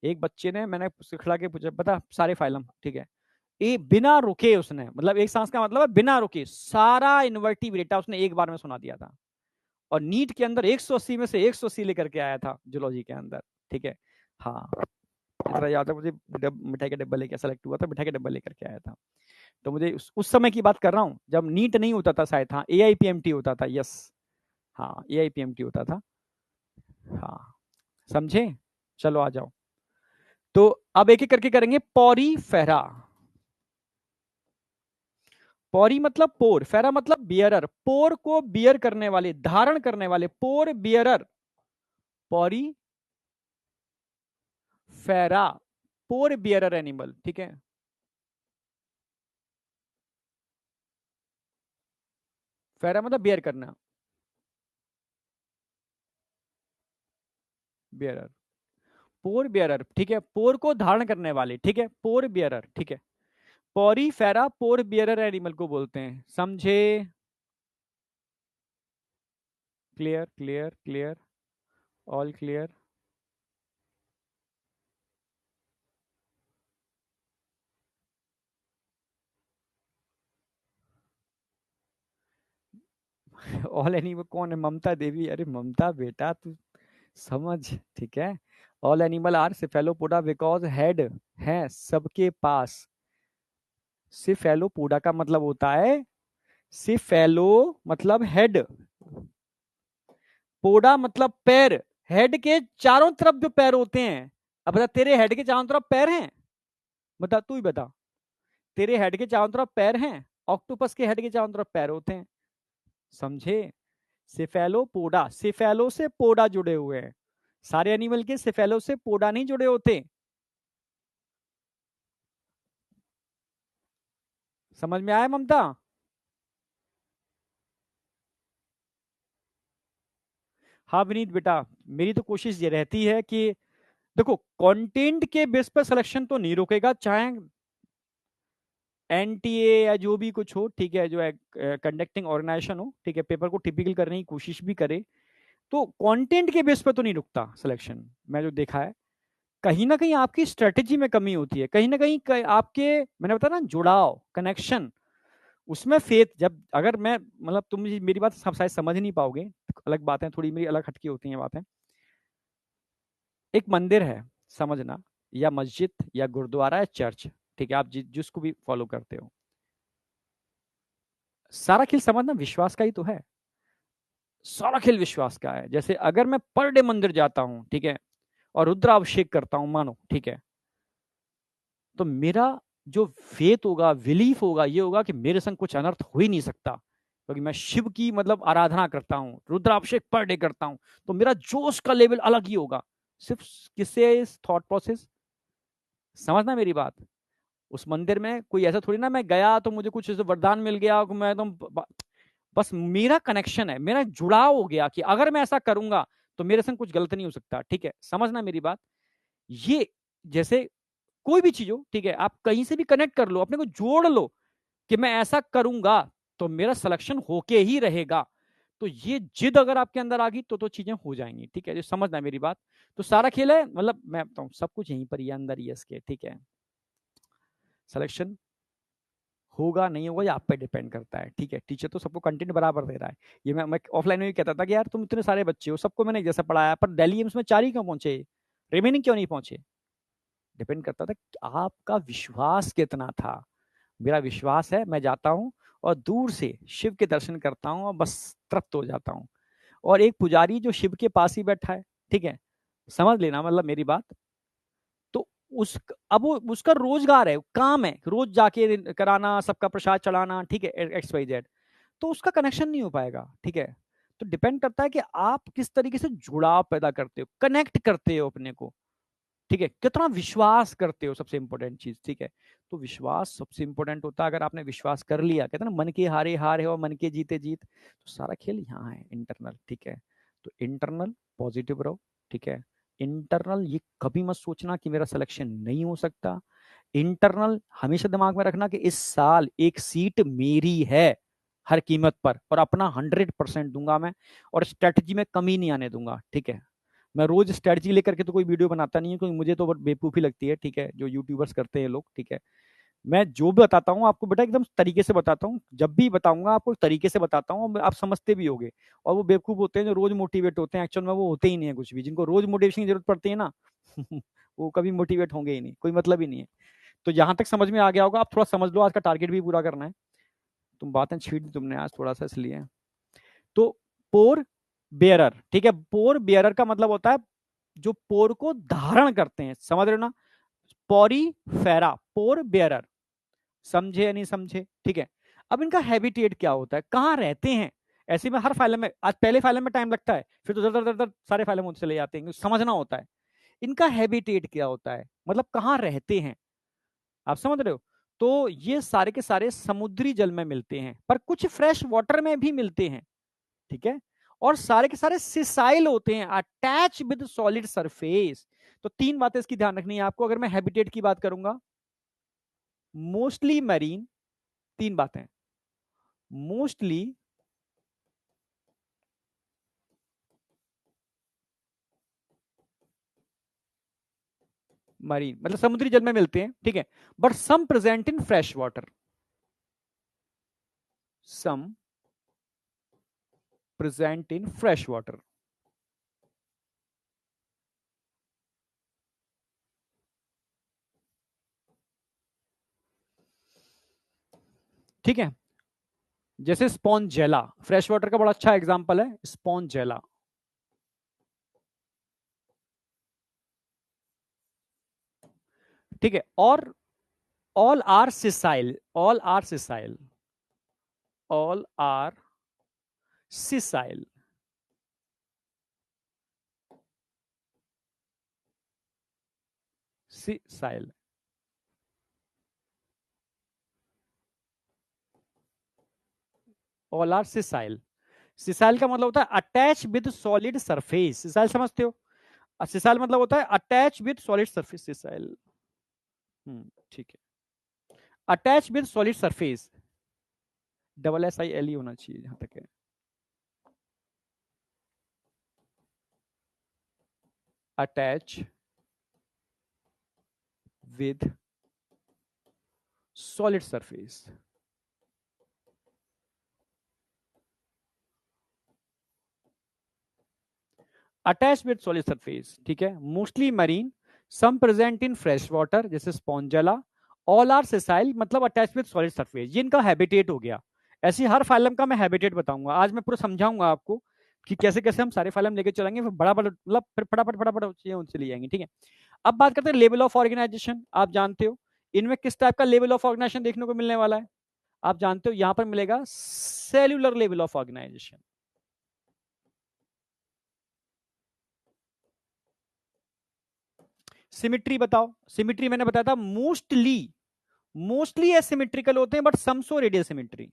एक बच्चे ने, मैंने खिला के पूछा बता सारे फाइलम, ठीक है, ये बिना रुके उसने, मतलब एक सांस का मतलब है बिना रुके सारा इन्वर्टिब्रेटा उसने एक बार में सुना दिया था। और नीट के अंदर 180 में से 180 लेकर के आया था जूलॉजी के अंदर। ठीक है, हाँ, इतना याद है मुझे, मिठाई का डब्बा लेकर सेलेक्ट हुआ था, मिठाई का डब्बा लेकर के आया था। तो मुझे उस समय की बात कर रहा हूँ जब नीट नहीं होता था शायद, हाँ AIPMT होता था, यस, हाँ AIPMT होता था। हाँ, समझे? चलो आ जाओ। तो अब एक एक करके करेंगे। पॉरीफेरा, पौरी मतलब पोर, फेरा मतलब बियरर, पोर को बियर करने वाले, धारण करने वाले, पोर बियरर, पौरी फेरा, पोर बियरर एनिमल, ठीक है। फेरा मतलब बियर करना, बियरर, पोर बियरर, ठीक है, पोर को धारण करने वाले, ठीक है, पोर बियरर, ठीक है। पौरी फेरा पोर बियरर एनिमल को बोलते हैं, समझे? Clear clear clear, all clear. All animal कौन है? ममता देवी, अरे ममता बेटा तू समझ, ठीक है। All animal are Cephalopoda because head है सबके पास। सिफेलोपोडा का मतलब होता है, सिफेलो मतलब हेड, पोडा मतलब पैर, हेड के चारों तरफ जो पैर होते हैं। अब बता, तेरे हेड के चारों तरफ पैर हैं? बता, तू ही बता, तेरे हेड के चारों तरफ पैर हैं? ऑक्टोपस के हेड के चारों तरफ पैर होते हैं, समझे? सिफेलोपोडा, सिफेलो से पोडा जुड़े हुए हैं, सारे एनिमल के सिफेलो से पोडा नहीं जुड़े होते। समझ में आया ममता? हाँ विनीत बेटा, मेरी तो कोशिश ये रहती है कि देखो, कंटेंट के बेस पर सिलेक्शन तो नहीं रुकेगा, चाहे एनटीए या जो भी कुछ हो, ठीक है, जो कंडक्टिंग ऑर्गेनाइजेशन हो, ठीक है, पेपर को टिपिकल करने की कोशिश भी करे, तो कंटेंट के बेस पर तो नहीं रुकता सिलेक्शन। मैं जो देखा है, कहीं ना कहीं आपकी स्ट्रेटेजी में कमी होती है, कहीं ना कहीं आपके, मैंने बताया ना, जुड़ाव, कनेक्शन, उसमें फेथ, जब अगर मैं, मतलब तुम मेरी बात सब शायद समझ नहीं पाओगे, अलग बातें थोड़ी मेरी अलग हटकी होती हैं बातें। एक मंदिर है, समझना, या मस्जिद या गुरुद्वारा या चर्च, ठीक है, आप जिसको भी फॉलो करते हो, सारा खेल समझना विश्वास का ही तो है। सारा खेल विश्वास का है। जैसे अगर मैं पर डे मंदिर जाता हूँ, ठीक है, और रुद्राभिषेक करता हूँ, मानो, ठीक है, तो मेरा जो फेथ होगा, बिलीफ होगा, ये होगा कि मेरे संग कुछ अनर्थ हो ही नहीं सकता, क्योंकि मैं शिव की मतलब आराधना करता हूँ, रुद्राभिषेक पर डे करता हूँ, तो मेरा जोश का लेवल अलग ही होगा। सिर्फ किससे? थॉट प्रोसेस, समझना मेरी बात। उस मंदिर में कोई ऐसा थोड़ी ना, मैं गया तो मुझे कुछ ऐसे वरदान मिल गया, मैं एकदम बस मेरा कनेक्शन है, मेरा जुड़ाव हो गया कि अगर मैं ऐसा करूंगा तो मेरे संग कुछ गलत नहीं हो सकता, ठीक है, समझना मेरी बात। ये जैसे कोई भी चीज हो, ठीक है, आप कहीं से भी कनेक्ट कर लो, अपने को जोड़ लो कि मैं ऐसा करूंगा तो मेरा सिलेक्शन होके ही रहेगा। तो ये जिद अगर आपके अंदर आ गई तो चीजें हो जाएंगी, ठीक है, जो समझना मेरी बात। तो सारा खेल है, मतलब मैं बताऊं, सब कुछ यहीं पर ही अंदर ही है इसके, ठीक है। सिलेक्शन होगा नहीं होगा ये आप पे डिपेंड करता है, ठीक है। टीचर तो सबको कंटेंट बराबर दे रहा है। ये मैं ऑफलाइन में भी कहता था कि यार तुम इतने सारे बच्चे हो, सबको मैंने एक जैसा पढ़ाया, पर दिल्ली एम्स में 4 ही क्यों पहुंचे, रिमेनिंग क्यों नहीं पहुंचे? डिपेंड करता था कि आपका विश्वास कितना था। मेरा विश्वास है, मैं जाता हूँ और दूर से शिव के दर्शन करता हूँ और बस तृप्त हो जाता हूँ। और एक पुजारी जो शिव के पास ही बैठा है, ठीक है, समझ लेना मतलब मेरी बात। तो उस, अब वो उसका रोजगार है, काम है, रोज जाके कराना, सबका प्रसाद चढ़ाना, ठीक है, एक्स वाई जेड, तो उसका कनेक्शन नहीं हो पाएगा, ठीक है। तो डिपेंड करता है कि आप किस तरीके से जुड़ाव पैदा करते हो, कनेक्ट करते हो अपने को, ठीक है, कितना विश्वास करते हो, सबसे इंपॉर्टेंट चीज, ठीक है। तो विश्वास सबसे इंपॉर्टेंट होता है। अगर आपने विश्वास कर लिया, कहते हैं ना, मन के हारे हार है और मन के जीते जीत, तो सारा खेल यहाँ है, इंटरनल, ठीक है। तो इंटरनल पॉजिटिव रहो, ठीक है। इंटरनल ये कभी मत सोचना कि मेरा सिलेक्शन नहीं हो सकता। इंटरनल हमेशा दिमाग में रखना कि इस साल एक सीट मेरी है, हर कीमत पर, और अपना 100% दूंगा मैं, और स्ट्रेटजी में कमी नहीं आने दूंगा, ठीक है। मैं रोज स्ट्रेटजी लेकर के तो कोई वीडियो बनाता नहीं है, क्योंकि मुझे तो बेवकूफ़ी लगती है, ठीक है, जो यूट्यूबर्स करते हैं लोग, ठीक है। मैं जो भी बताता हूँ आपको बेटा एकदम तरीके से बताता हूँ, जब भी बताऊंगा आपको तरीके से बताता हूँ, आप समझते भी होगे। और वो बेवकूफ होते हैं जो रोज मोटिवेट होते हैं, एक्चुअल में वो होते ही नहीं है कुछ भी, जिनको रोज मोटिवेशन की जरूरत पड़ती है ना वो कभी मोटिवेट होंगे ही नहीं, कोई मतलब ही नहीं है। तो यहाँ तक समझ में आ गया होगा, आप थोड़ा समझ लो, आज का टारगेट भी पूरा करना है। तुम बातें छीट दी तुमने आज थोड़ा सा, इसलिए। तो पोर बेयरर, ठीक है, पोर बेयरर का मतलब होता है जो पोर को धारण करते हैं, समझ रहे हो ना? पौरी फेरा, पोर बेयरर, समझे या नहीं समझे, ठीक है। अब इनका हैबिटेट क्या होता है, कहाँ रहते हैं? ऐसे में हर फाइलम में, आज पहले फाइलम में टाइम लगता है, फिर तो दर दर दर सारे फाइलम होते चले जाते हैं, समझना होता है इनका हैबिटेट क्या होता है, मतलब कहाँ रहते हैं। आप समझ रहे हो? तो ये सारे के सारे समुद्री जल में मिलते हैं, पर कुछ फ्रेश वाटर में भी मिलते हैं, ठीक है। और सारे के सारे सिसाइल होते हैं, अटैच विद सॉलिड सरफेस। तो तीन बातें इसकी ध्यान रखनी है आपको, अगर मैं हैबिटेट की बात करूंगा, मोस्टली मरीन, तीन बातें, मोस्टली मरीन मतलब समुद्री जल में मिलते हैं, ठीक है, but some present in fresh water, some present in fresh water. ठीक है, जैसे स्पॉन्जेला, फ्रेश वाटर का बड़ा अच्छा एग्जांपल है स्पॉन्जेला। ठीक है, और all are sessile, all are sessile, all are sessile. Sessile, all are sessile. Sessile का मतलब होता है attach with solid surface, sessile समझते हो? सिसाइल मतलब होता है attach with solid surface, sessile. ठीक है, attach with solid surface, double S I L E होना चाहिए जहां तक है। Attach with solid surface, attach with solid surface, ठीक है, mostly marine, some present in fresh water जैसे स्पॉन्जेला, ऑल आर सेसाइल मतलब अटैच विद सॉलिड सरफेस, ये इनका हैबिटेट हो गया। ऐसे हर फाइलम का मैं हैबिटेट बताऊंगा, आज मैं पूरा समझाऊंगा आपको कि कैसे कैसे हम सारे फाइलम लेके चलेंगे, फिर बड़ा बड़ा मतलब फिर फटाफट फटाफट चीजें उनसे ले जाएंगे, ठीक है। अब बात करते हैं लेवल ऑफ ऑर्गेनाइजेशन। आप जानते हो इनमें किस टाइप का लेवल ऑफ ऑर्गेनाइजेशन देखने को मिलने वाला है? आप जानते हो यहां पर मिलेगा cellular level of organisation. Symmetry बताओ, सिमिट्री मैंने बताया था मोस्टली, मोस्टली एसिमेट्रिकल होते हैं but some show radial symmetry,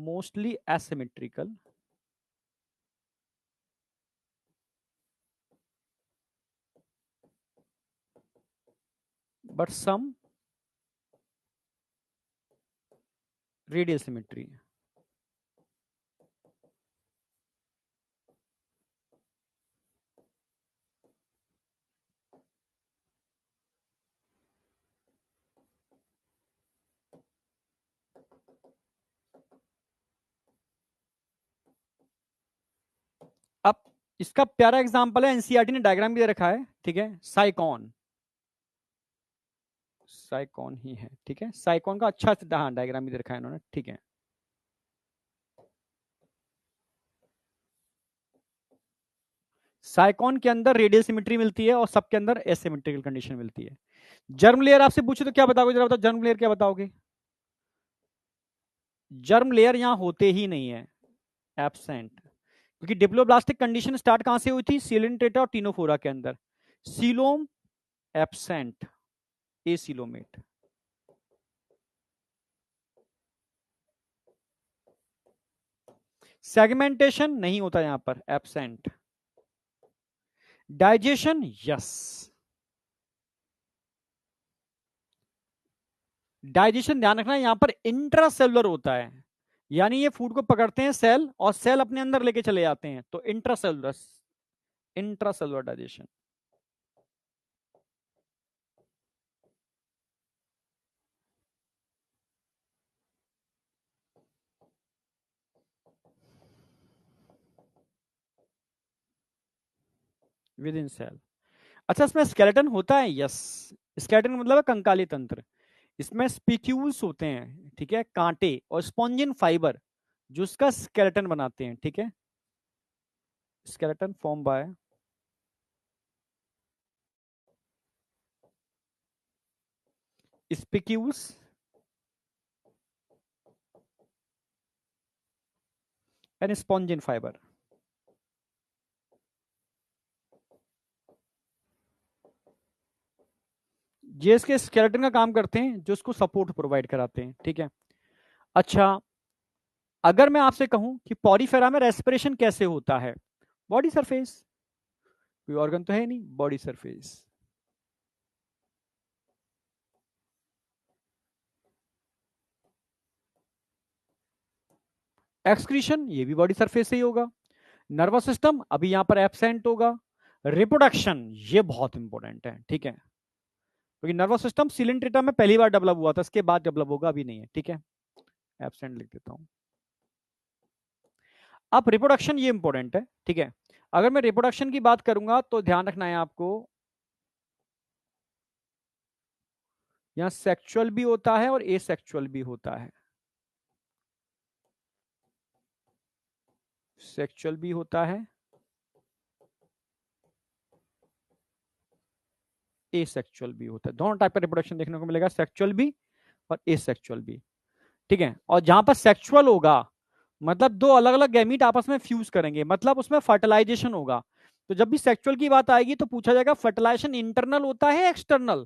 mostly asymmetrical but some radial symmetry. अब इसका प्यारा एग्जांपल है, एनसीईआरटी ने डायग्राम भी दे रखा है, ठीक है, साइकॉन, साइकॉन ही है, ठीक है, साइकॉन का अच्छा से हाँ डायग्राम भी दे रखा है इन्होंने, ठीक है। साइकॉन के अंदर रेडियल सिमिट्री मिलती है और सबके अंदर एसिमेट्रिकल कंडीशन मिलती है। जर्म लेयर आपसे पूछे तो क्या बताओगे, जरा बताओ जर्म लेयर क्या बताओगे? जर्म लेयर यहां होते ही नहीं है, एब्सेंट, क्योंकि डिप्लोब्लास्टिक कंडीशन स्टार्ट कहां से हुई थी, सीलन टेटा और टीनोफोरा के अंदर, सीलोम एब्सेंट, एसिलोमेट। सेगमेंटेशन नहीं होता यहां पर, एब्सेंट। डाइजेशन यस, डाइजेशन ध्यान रखना यहां पर इंट्रासेलुलर होता है, यानी ये फूड को पकड़ते हैं सेल और सेल अपने अंदर लेके चले जाते हैं, तो intracellular, intracellular digestion. Within cell. अच्छा, इसमें स्केलेटन होता है, यस, स्केलेटन मतलब है कंकाली तंत्र, इसमें स्पिक्यूल्स होते हैं, ठीक है, कांटे और स्पॉन्जिन फाइबर जो इसका स्केलेटन बनाते हैं, ठीक है, skeleton form by spicules and spongin fibre. ये इसके स्केलेटन का काम करते हैं, जो इसको सपोर्ट प्रोवाइड कराते हैं, ठीक है। अच्छा, अगर मैं आपसे कहूं कि पॉरीफेरा में रेस्पिरेशन कैसे होता है, बॉडी सरफेस, कोई ऑर्गन तो है नहीं, बॉडी सरफेस। एक्सक्रीशन, ये भी बॉडी सरफेस से ही होगा। नर्वस सिस्टम अभी यहां पर एब्सेंट होगा। रिप्रोडक्शन, ये बहुत इंपॉर्टेंट है, ठीक है, क्योंकि नर्वस सिस्टम सिलेंट्रेटा में पहली बार डेवलप हुआ था, इसके बाद डेवलप होगा, अभी नहीं है, ठीक है। एब्सेंट लिख देता हूं। अब रिप्रोडक्शन ये इंपॉर्टेंट है, ठीक है। अगर मैं रिप्रोडक्शन की बात करूंगा तो ध्यान रखना है आपको, यहां सेक्सुअल भी होता है और एसेक्सुअल भी होता है। सेक्सुअल भी होता है, एसेक्सुअल भी होता है। दोनों टाइप का रिप्रोडक्शन देखने को मिलेगा, सेक्सुअल भी और एसेक्सुअल भी, ठीक है। और जहां पर सेक्सुअल होगा मतलब दो अलग अलग गैमीट आपस में फ्यूज करेंगे, मतलब उसमें फर्टिलाइजेशन होगा। तो जब भी सेक्सुअल की बात आएगी तो पूछा जाएगा फर्टिलाइजेशन इंटरनल होता है एक्सटर्नल।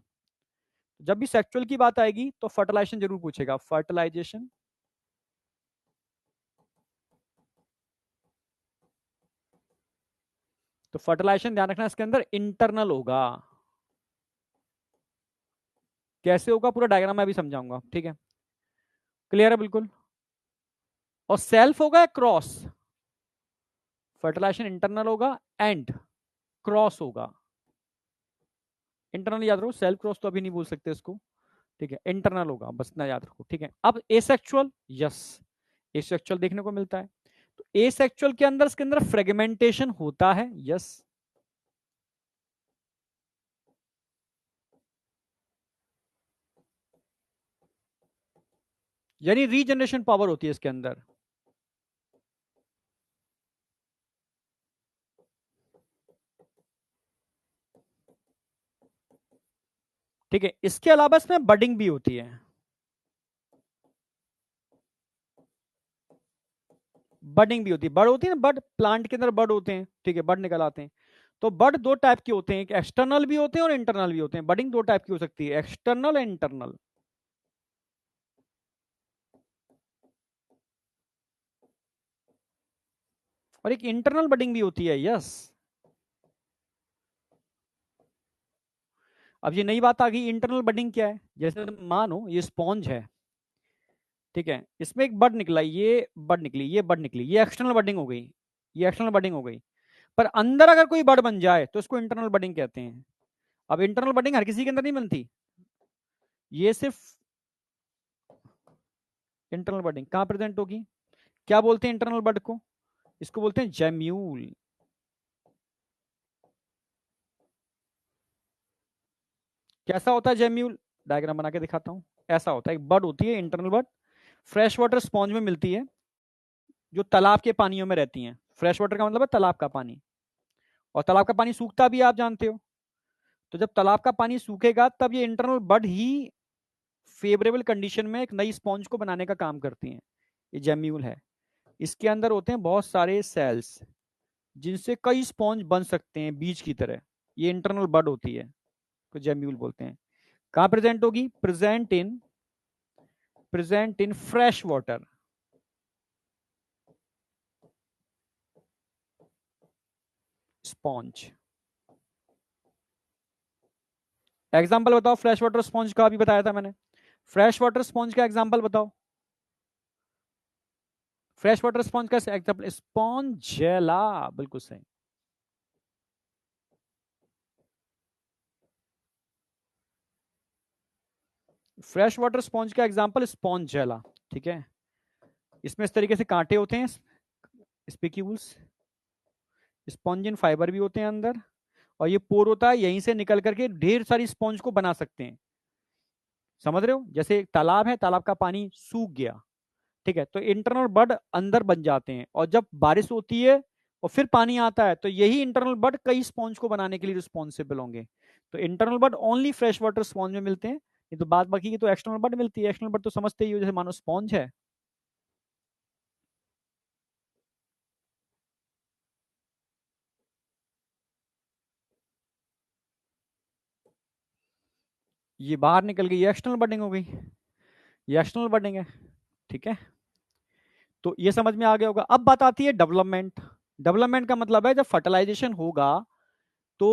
जब भी सेक्सुअल की बात आएगी तो फर्टिलाइजेशन जरूर पूछेगा, फर्टिलाइजेशन। तो फर्टिलाइजेशन ध्यान रखना इसके अंदर इंटरनल होगा। कैसे होगा पूरा डायग्राम मैं अभी समझाऊंगा, ठीक है। क्लियर है बिल्कुल। और सेल्फ होगा क्रॉस, फर्टिलाइजेशन इंटरनल होगा एंड क्रॉस होगा। इंटरनल याद रखो, सेल्फ क्रॉस तो अभी नहीं बोल सकते इसको, ठीक है। इंटरनल होगा, बस ना याद रखो, ठीक है। अब एसेक्सुअल, यस, एसेक्सुअल देखने को मिलता है। तो एसेक्सुअल के अंदर इसके अंदर फ्रेगमेंटेशन होता है, यस। यानी रीजनरेशन पावर होती है इसके अंदर। ठीक है, इसके अलावा इसमें बडिंग भी होती है। बडिंग भी होती है, बड होती है ना, बड प्लांट के अंदर बड होते हैं, ठीक है, बड निकल आते हैं। तो बड दो टाइप के होते हैं, एक एक्सटर्नल भी होते हैं और इंटरनल भी होते हैं। बडिंग दो टाइप की हो सकती है, एक्सटर्नल एंड इंटरनल। और एक इंटरनल बडिंग भी होती है, यस। अब ये नई बात आ गई, इंटरनल बडिंग क्या है। जैसे मानो ये स्पॉन्ज है, ठीक है, इसमें एक बड निकला, ये बड निकली, ये बड निकली, ये एक्सटर्नल बडिंग हो गई, ये एक्सटर्नल बडिंग हो गई। पर अंदर अगर कोई बड बन जाए तो इसको इंटरनल बडिंग कहते हैं। अब इंटरनल बडिंग हर किसी के अंदर नहीं बनती, ये सिर्फ इंटरनल बडिंग कहां प्रेजेंट होगी, क्या बोलते हैं इंटरनल बड को, इसको बोलते हैं जेम्यूल। कैसा होता है जेम्यूल, डायग्राम बना के दिखाता हूं। ऐसा होता है, एक बड होती है इंटरनल बड, फ्रेश वाटर स्पॉन्ज में मिलती है, जो तालाब के पानियों में रहती हैं। फ्रेश वाटर का मतलब है तालाब का पानी, और तालाब का पानी सूखता भी आप जानते हो। तो जब तालाब का पानी सूखेगा तब ये इंटरनल बड ही फेवरेबल कंडीशन में एक नई स्पॉन्ज को बनाने का काम करती हैं। ये जेम्यूल है, इसके अंदर होते हैं बहुत सारे सेल्स जिनसे कई स्पॉन्ज बन सकते हैं बीज की तरह। ये इंटरनल बड होती है, तो जेम्यूल बोलते हैं। कहां प्रेजेंट होगी, present in fresh water, sponge. Example बताओ फ्रेश वाटर स्पॉन्ज का, अभी बताया था मैंने। फ्रेश वाटर स्पॉन्ज का एग्जाम्पल बताओ, फ्रेश वाटर स्पॉन्ज का एग्जाम्पल स्पॉन्जेला, बिल्कुल सही। फ्रेश वाटर स्पॉन्ज का एग्जाम्पल स्पॉन्जेला, ठीक है। इसमें इस तरीके से कांटे होते हैं, स्पिक्यूल्स, स्पॉन्जिन फाइबर भी होते हैं अंदर, और ये पोर होता है, यहीं से निकल करके ढेर सारी स्पॉन्ज को बना सकते हैं। समझ रहे हो, जैसे एक तालाब है, तालाब का पानी सूख गया, ठीक है, तो इंटरनल बड अंदर बन जाते हैं, और जब बारिश होती है और फिर पानी आता है तो यही इंटरनल बड कई स्पॉन्ज को बनाने के लिए रिस्पॉन्सिबल होंगे। तो इंटरनल बड ओनली फ्रेश वाटर स्पॉन्ज में मिलते हैं, ये तो बात बाकी की तो एक्सटर्नल बट मिलती है। एक्सटर्नल बट तो समझते ही हो, जैसे मानो स्पॉन्ज है। ये बाहर निकल गई, ये एक्सटर्नल बडिंग हो गई, ये एक्सटर्नल बडिंग है। ठीक है, तो ये समझ में आ गया होगा। अब बात आती है डेवलपमेंट। डेवलपमेंट का मतलब है जब फर्टिलाइजेशन होगा तो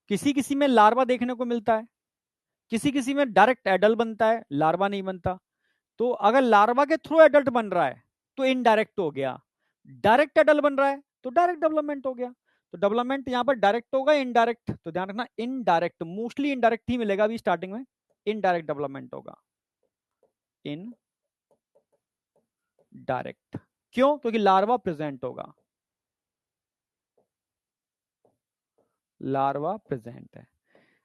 किसी किसी में लार्वा देखने को मिलता है, किसी किसी में डायरेक्ट एडल्ट बनता है, लार्वा नहीं बनता। तो अगर लार्वा के थ्रू एडल्ट बन रहा है तो इनडायरेक्ट हो गया, डायरेक्ट एडल्ट बन रहा है तो डायरेक्ट डेवलपमेंट हो गया। तो डेवलपमेंट यहां पर डायरेक्ट होगा इनडायरेक्ट, तो ध्यान रखना इनडायरेक्ट, मोस्टली इनडायरेक्ट ही मिलेगा अभी स्टार्टिंग में, इनडायरेक्ट डेवलपमेंट होगा, इन डायरेक्ट। क्यों? क्योंकि लार्वा प्रेजेंट होगा, लार्वा प्रेजेंट है।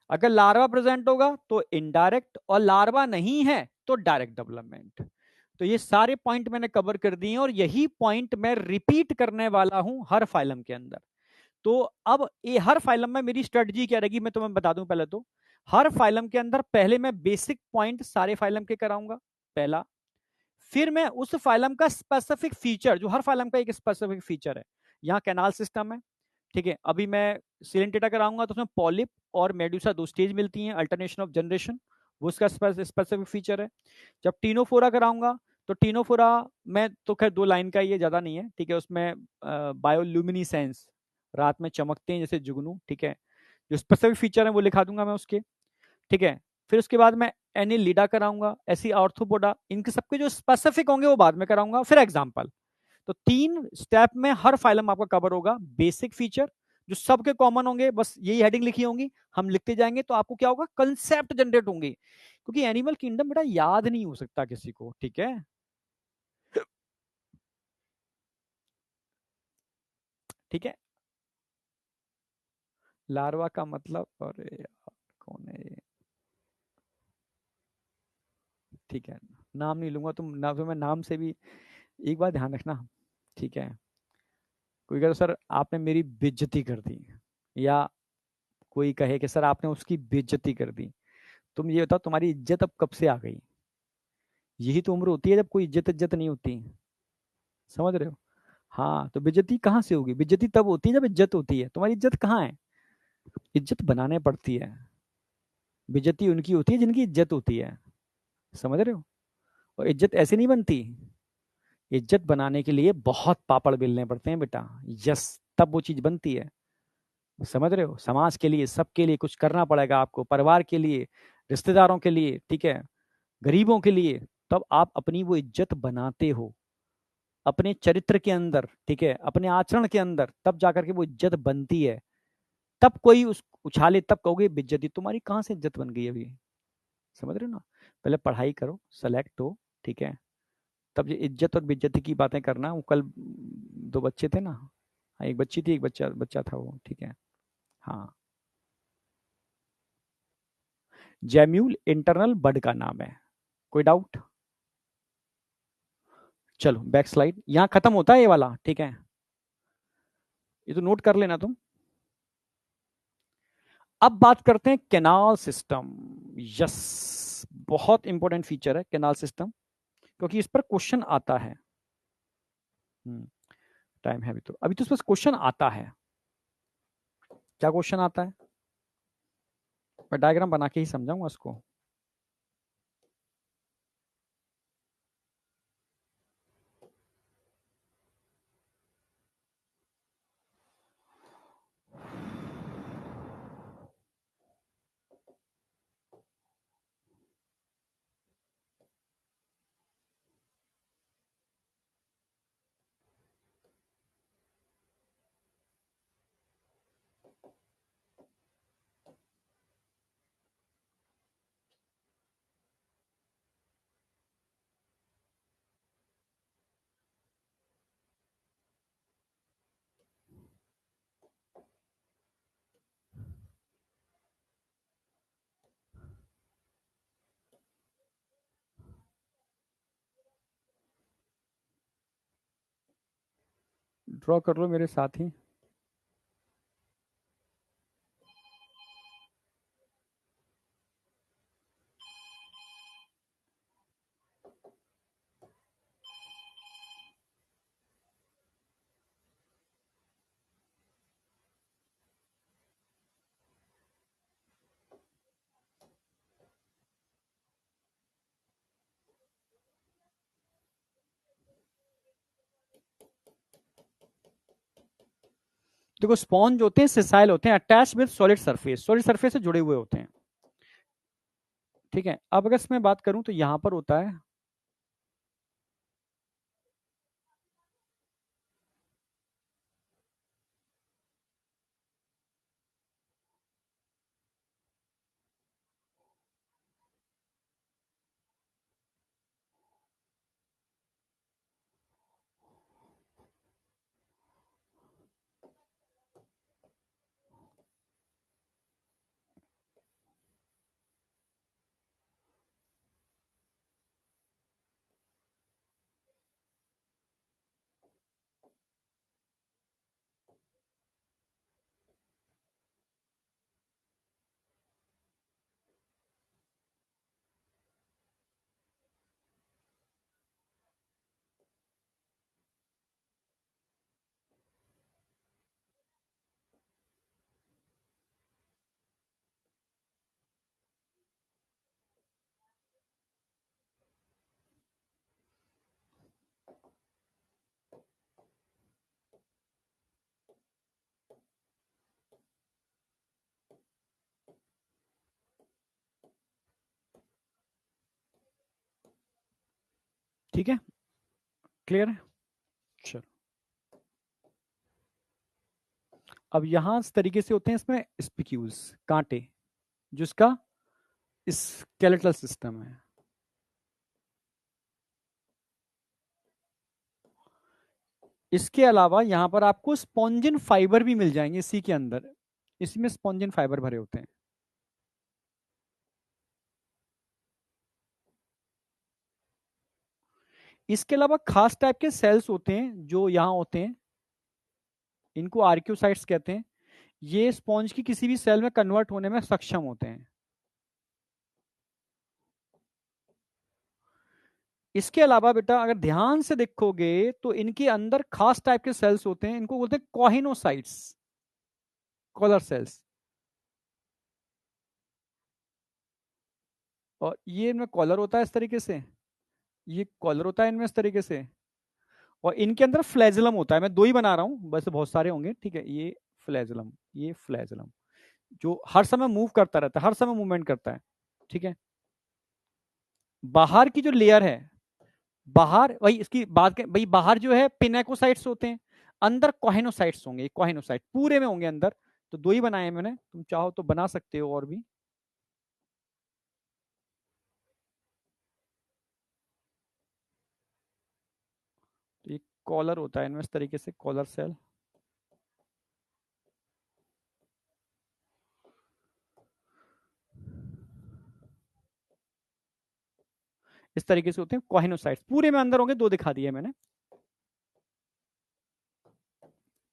अगर लार्वा प्रेजेंट होगा तो इनडायरेक्ट, और लार्वा नहीं है तो डायरेक्ट डेवलपमेंट। तो ये सारे पॉइंट मैंने कवर कर दिए और यही पॉइंट मैं रिपीट करने वाला हूं हर फाइलम के अंदर। तो अब ये हर फाइलम में मेरी स्ट्रेटजी क्या रहेगी मैं तुम्हें बता दूं। पहले तो हर फाइलम के अंदर पहले मैं बेसिक पॉइंट सारे फाइलम के कराऊंगा, पहला। फिर मैं उस फाइलम का स्पेसिफिक फीचर, जो हर फाइलम का एक स्पेसिफिक फीचर है, यहाँ कैनाल सिस्टम है, ठीक है, अभी मैं सिलेंटेटा कराऊंगा तो उसमें पॉलिप और मेडुसा दो स्टेज मिलती हैं, अल्टरनेशन ऑफ जनरेशन, वो उसका स्पेसिफिक फीचर है। जब टीनोफोरा कराऊंगा तो टीनोफोरा में तो खैर 2 लाइन का ही है, ज्यादा नहीं है, ठीक है। उसमें बायोल्यूमिनिसेंस, रात में चमकते हैं जैसे जुगनू, ठीक है। जो स्पेसिफिक फीचर है वो लिखा दूंगा मैं उसके, ठीक है। फिर उसके बाद मैं एनिलिडा कराऊंगा, ऐसी आर्थ्रोपोडा, इनके सबके जो स्पेसिफिक होंगे वो बाद में कराऊंगा, फिर एग्जाम्पल। तो 3 स्टेप में हर फाइलम आपका कवर होगा। बेसिक फीचर जो सबके कॉमन होंगे, बस यही हेडिंग लिखी होंगी, हम लिखते जाएंगे तो आपको क्या होगा, कंसेप्ट जनरेट होंगे। क्योंकि एनिमल किंगडम बेटा याद नहीं हो सकता किसी को, ठीक है। ठीक है, लार्वा का मतलब, अरे यार कौन है ये, ठीक है, नाम नहीं लूंगा, तुम ना, तो मैं नाम से भी एक बात ध्यान रखना, ठीक है। कोई कहे तो सर आपने मेरी बेइज्जती कर दी, या कोई कहे कि सर आपने उसकी बेइज्जती कर दी। तुम ये बताओ तुम्हारी इज्जत अब कब से आ गई? यही तो उम्र होती है जब कोई इज्जत इज्जत नहीं होती, समझ रहे हो? हाँ, तो बेइज्जती कहाँ से होगी? बेइज्जती तब होती है जब इज्जत होती है। तुम्हारी इज्जत कहाँ है? इज्जत बनाने पड़ती है। बेइज्जती उनकी होती है जिनकी इज्जत होती है, समझ रहे हो? और इज्जत ऐसे नहीं बनती, इज्जत बनाने के लिए बहुत पापड़ बेलने पड़ते हैं बेटा, यस, तब वो चीज बनती है। समझ रहे हो? समाज के लिए, सबके लिए कुछ करना पड़ेगा आपको, परिवार के लिए, रिश्तेदारों के लिए, ठीक है, गरीबों के लिए, तब आप अपनी वो इज्जत बनाते हो अपने चरित्र के अंदर, ठीक है, अपने आचरण के अंदर, तब जाकर के वो इज्जत बनती है। तब कोई उस उछाले तब कहोगे बेइज्जती, तुम्हारी कहाँ से इज्जत बन गई अभी? समझ रहे हो ना? पहले पढ़ाई करो, सेलेक्ट हो, ठीक है, तब ये इज्जत और बेइज्जती की बातें करना। वो कल 2 बच्चे थे ना, हाँ, एक बच्ची थी, एक बच्चा बच्चा था वो, ठीक है। हाँ, जैम्यूल इंटरनल बड का नाम है। कोई डाउट? चलो बैक स्लाइड, यहाँ खत्म होता है ये वाला, ठीक है, ये तो नोट कर लेना तुम। अब बात करते हैं कैनाल सिस्टम। यस, बहुत इंपॉर्टेंट फीचर है कैनाल सिस्टम, क्योंकि इस पर क्वेश्चन आता है। टाइम है अभी तो इस पर क्वेश्चन आता है। क्या क्वेश्चन आता है? मैं डायग्राम बना के ही समझाऊंगा इसको। ड्रॉ कर लो मेरे साथ ही। देखो स्पॉन्ज होते हैं सिसाइल होते हैं, अटैच विद सॉलिड सरफेस से जुड़े हुए होते हैं। ठीक है, अब अगर इसमें बात करूं तो यहां पर होता है, ठीक है, क्लियर है। चलो, अब यहां इस तरीके से होते हैं इसमें स्पिक्यूल्स, कांटे, जिसका स्केलेटल सिस्टम है। इसके अलावा यहां पर आपको स्पॉन्जिन फाइबर भी मिल जाएंगे इसी के अंदर, इसी में स्पॉन्जिन फाइबर भरे होते हैं। इसके अलावा खास टाइप के सेल्स होते हैं जो यहाँ होते हैं, इनको आर्क्योसाइट्स कहते हैं। ये स्पॉन्ज की किसी भी सेल में कन्वर्ट होने में सक्षम होते हैं। इसके अलावा बेटा अगर ध्यान से देखोगे तो इनके अंदर खास टाइप के सेल्स होते हैं, इनको बोलते हैं कॉहिनोसाइट्स, कॉलर सेल्स। और ये इनमें कॉलर होता है इस तरीके से, ये कॉलर होता है इनमें इस तरीके से, और इनके अंदर फ्लैजलम होता है। मैं दो ही बना रहा हूं, वैसे बहुत सारे होंगे, ठीक है। फ्लैजलम ये फ्लैजलम जो हर समय मूव करता रहता है, हर समय मूवमेंट करता है। ठीक है, बाहर की जो लेयर है, बाहर वही इसकी बात के भाई, बाहर जो है पिनेकोसाइट्स होते हैं, अंदर कॉहेनोसाइट्स होंगे, कॉहेनोसाइट पूरे में होंगे अंदर। तो दो ही बनाए हैं मैंने, तुम चाहो तो बना सकते हो और भी। तो एक कॉलर होता है इनमें इस तरीके से, कॉलर सेल। इस तरीके से होते हैं कॉहेनोसाइट्स, पूरे में अंदर होंगे, दो दिखा दिए मैंने।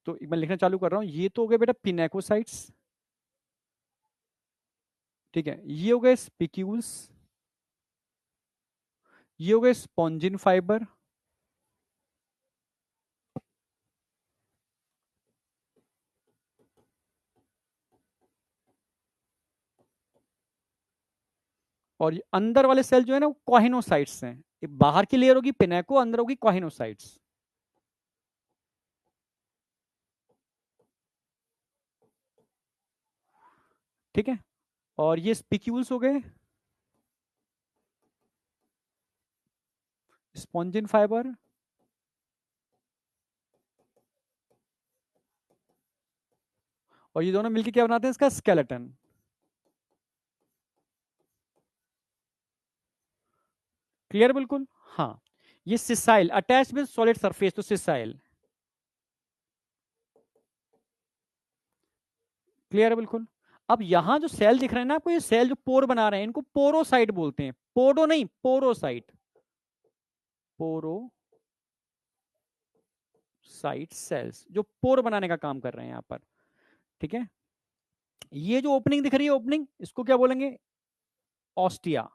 तो मैं लिखना चालू कर रहा हूं, ये तो हो गए बेटा पिनेकोसाइट्स। ठीक है, ये हो गए स्पिक्यूल्स, ये हो गए स्पॉन्जिन फाइबर, और ये अंदर वाले सेल जो है ना वो कॉहेनोसाइट्स हैं। ये बाहर की लेयर होगी पिनेको, अंदर होगी कॉहेनोसाइट्स। ठीक है, और ये स्पिक्यूल्स हो गए, स्पॉन्जिन फाइबर, और ये दोनों मिलकर क्या बनाते हैं, इसका स्केलेटन। क्लियर बिल्कुल। हाँ, ये sessile attach with solid surface, तो सिसाइल। क्लियर है बिल्कुल। अब यहां जो सेल दिख रहे हैं ना आपको, ये सेल जो पोर बना रहे हैं इनको पोरोसाइट बोलते हैं, पोडो नहीं, पोरोसाइट, पोरोसाइट सेल्स जो पोर बनाने का काम कर रहे हैं यहां पर। ठीक है, ये जो ओपनिंग दिख रही है, ओपनिंग, इसको क्या बोलेंगे, ऑस्टिया,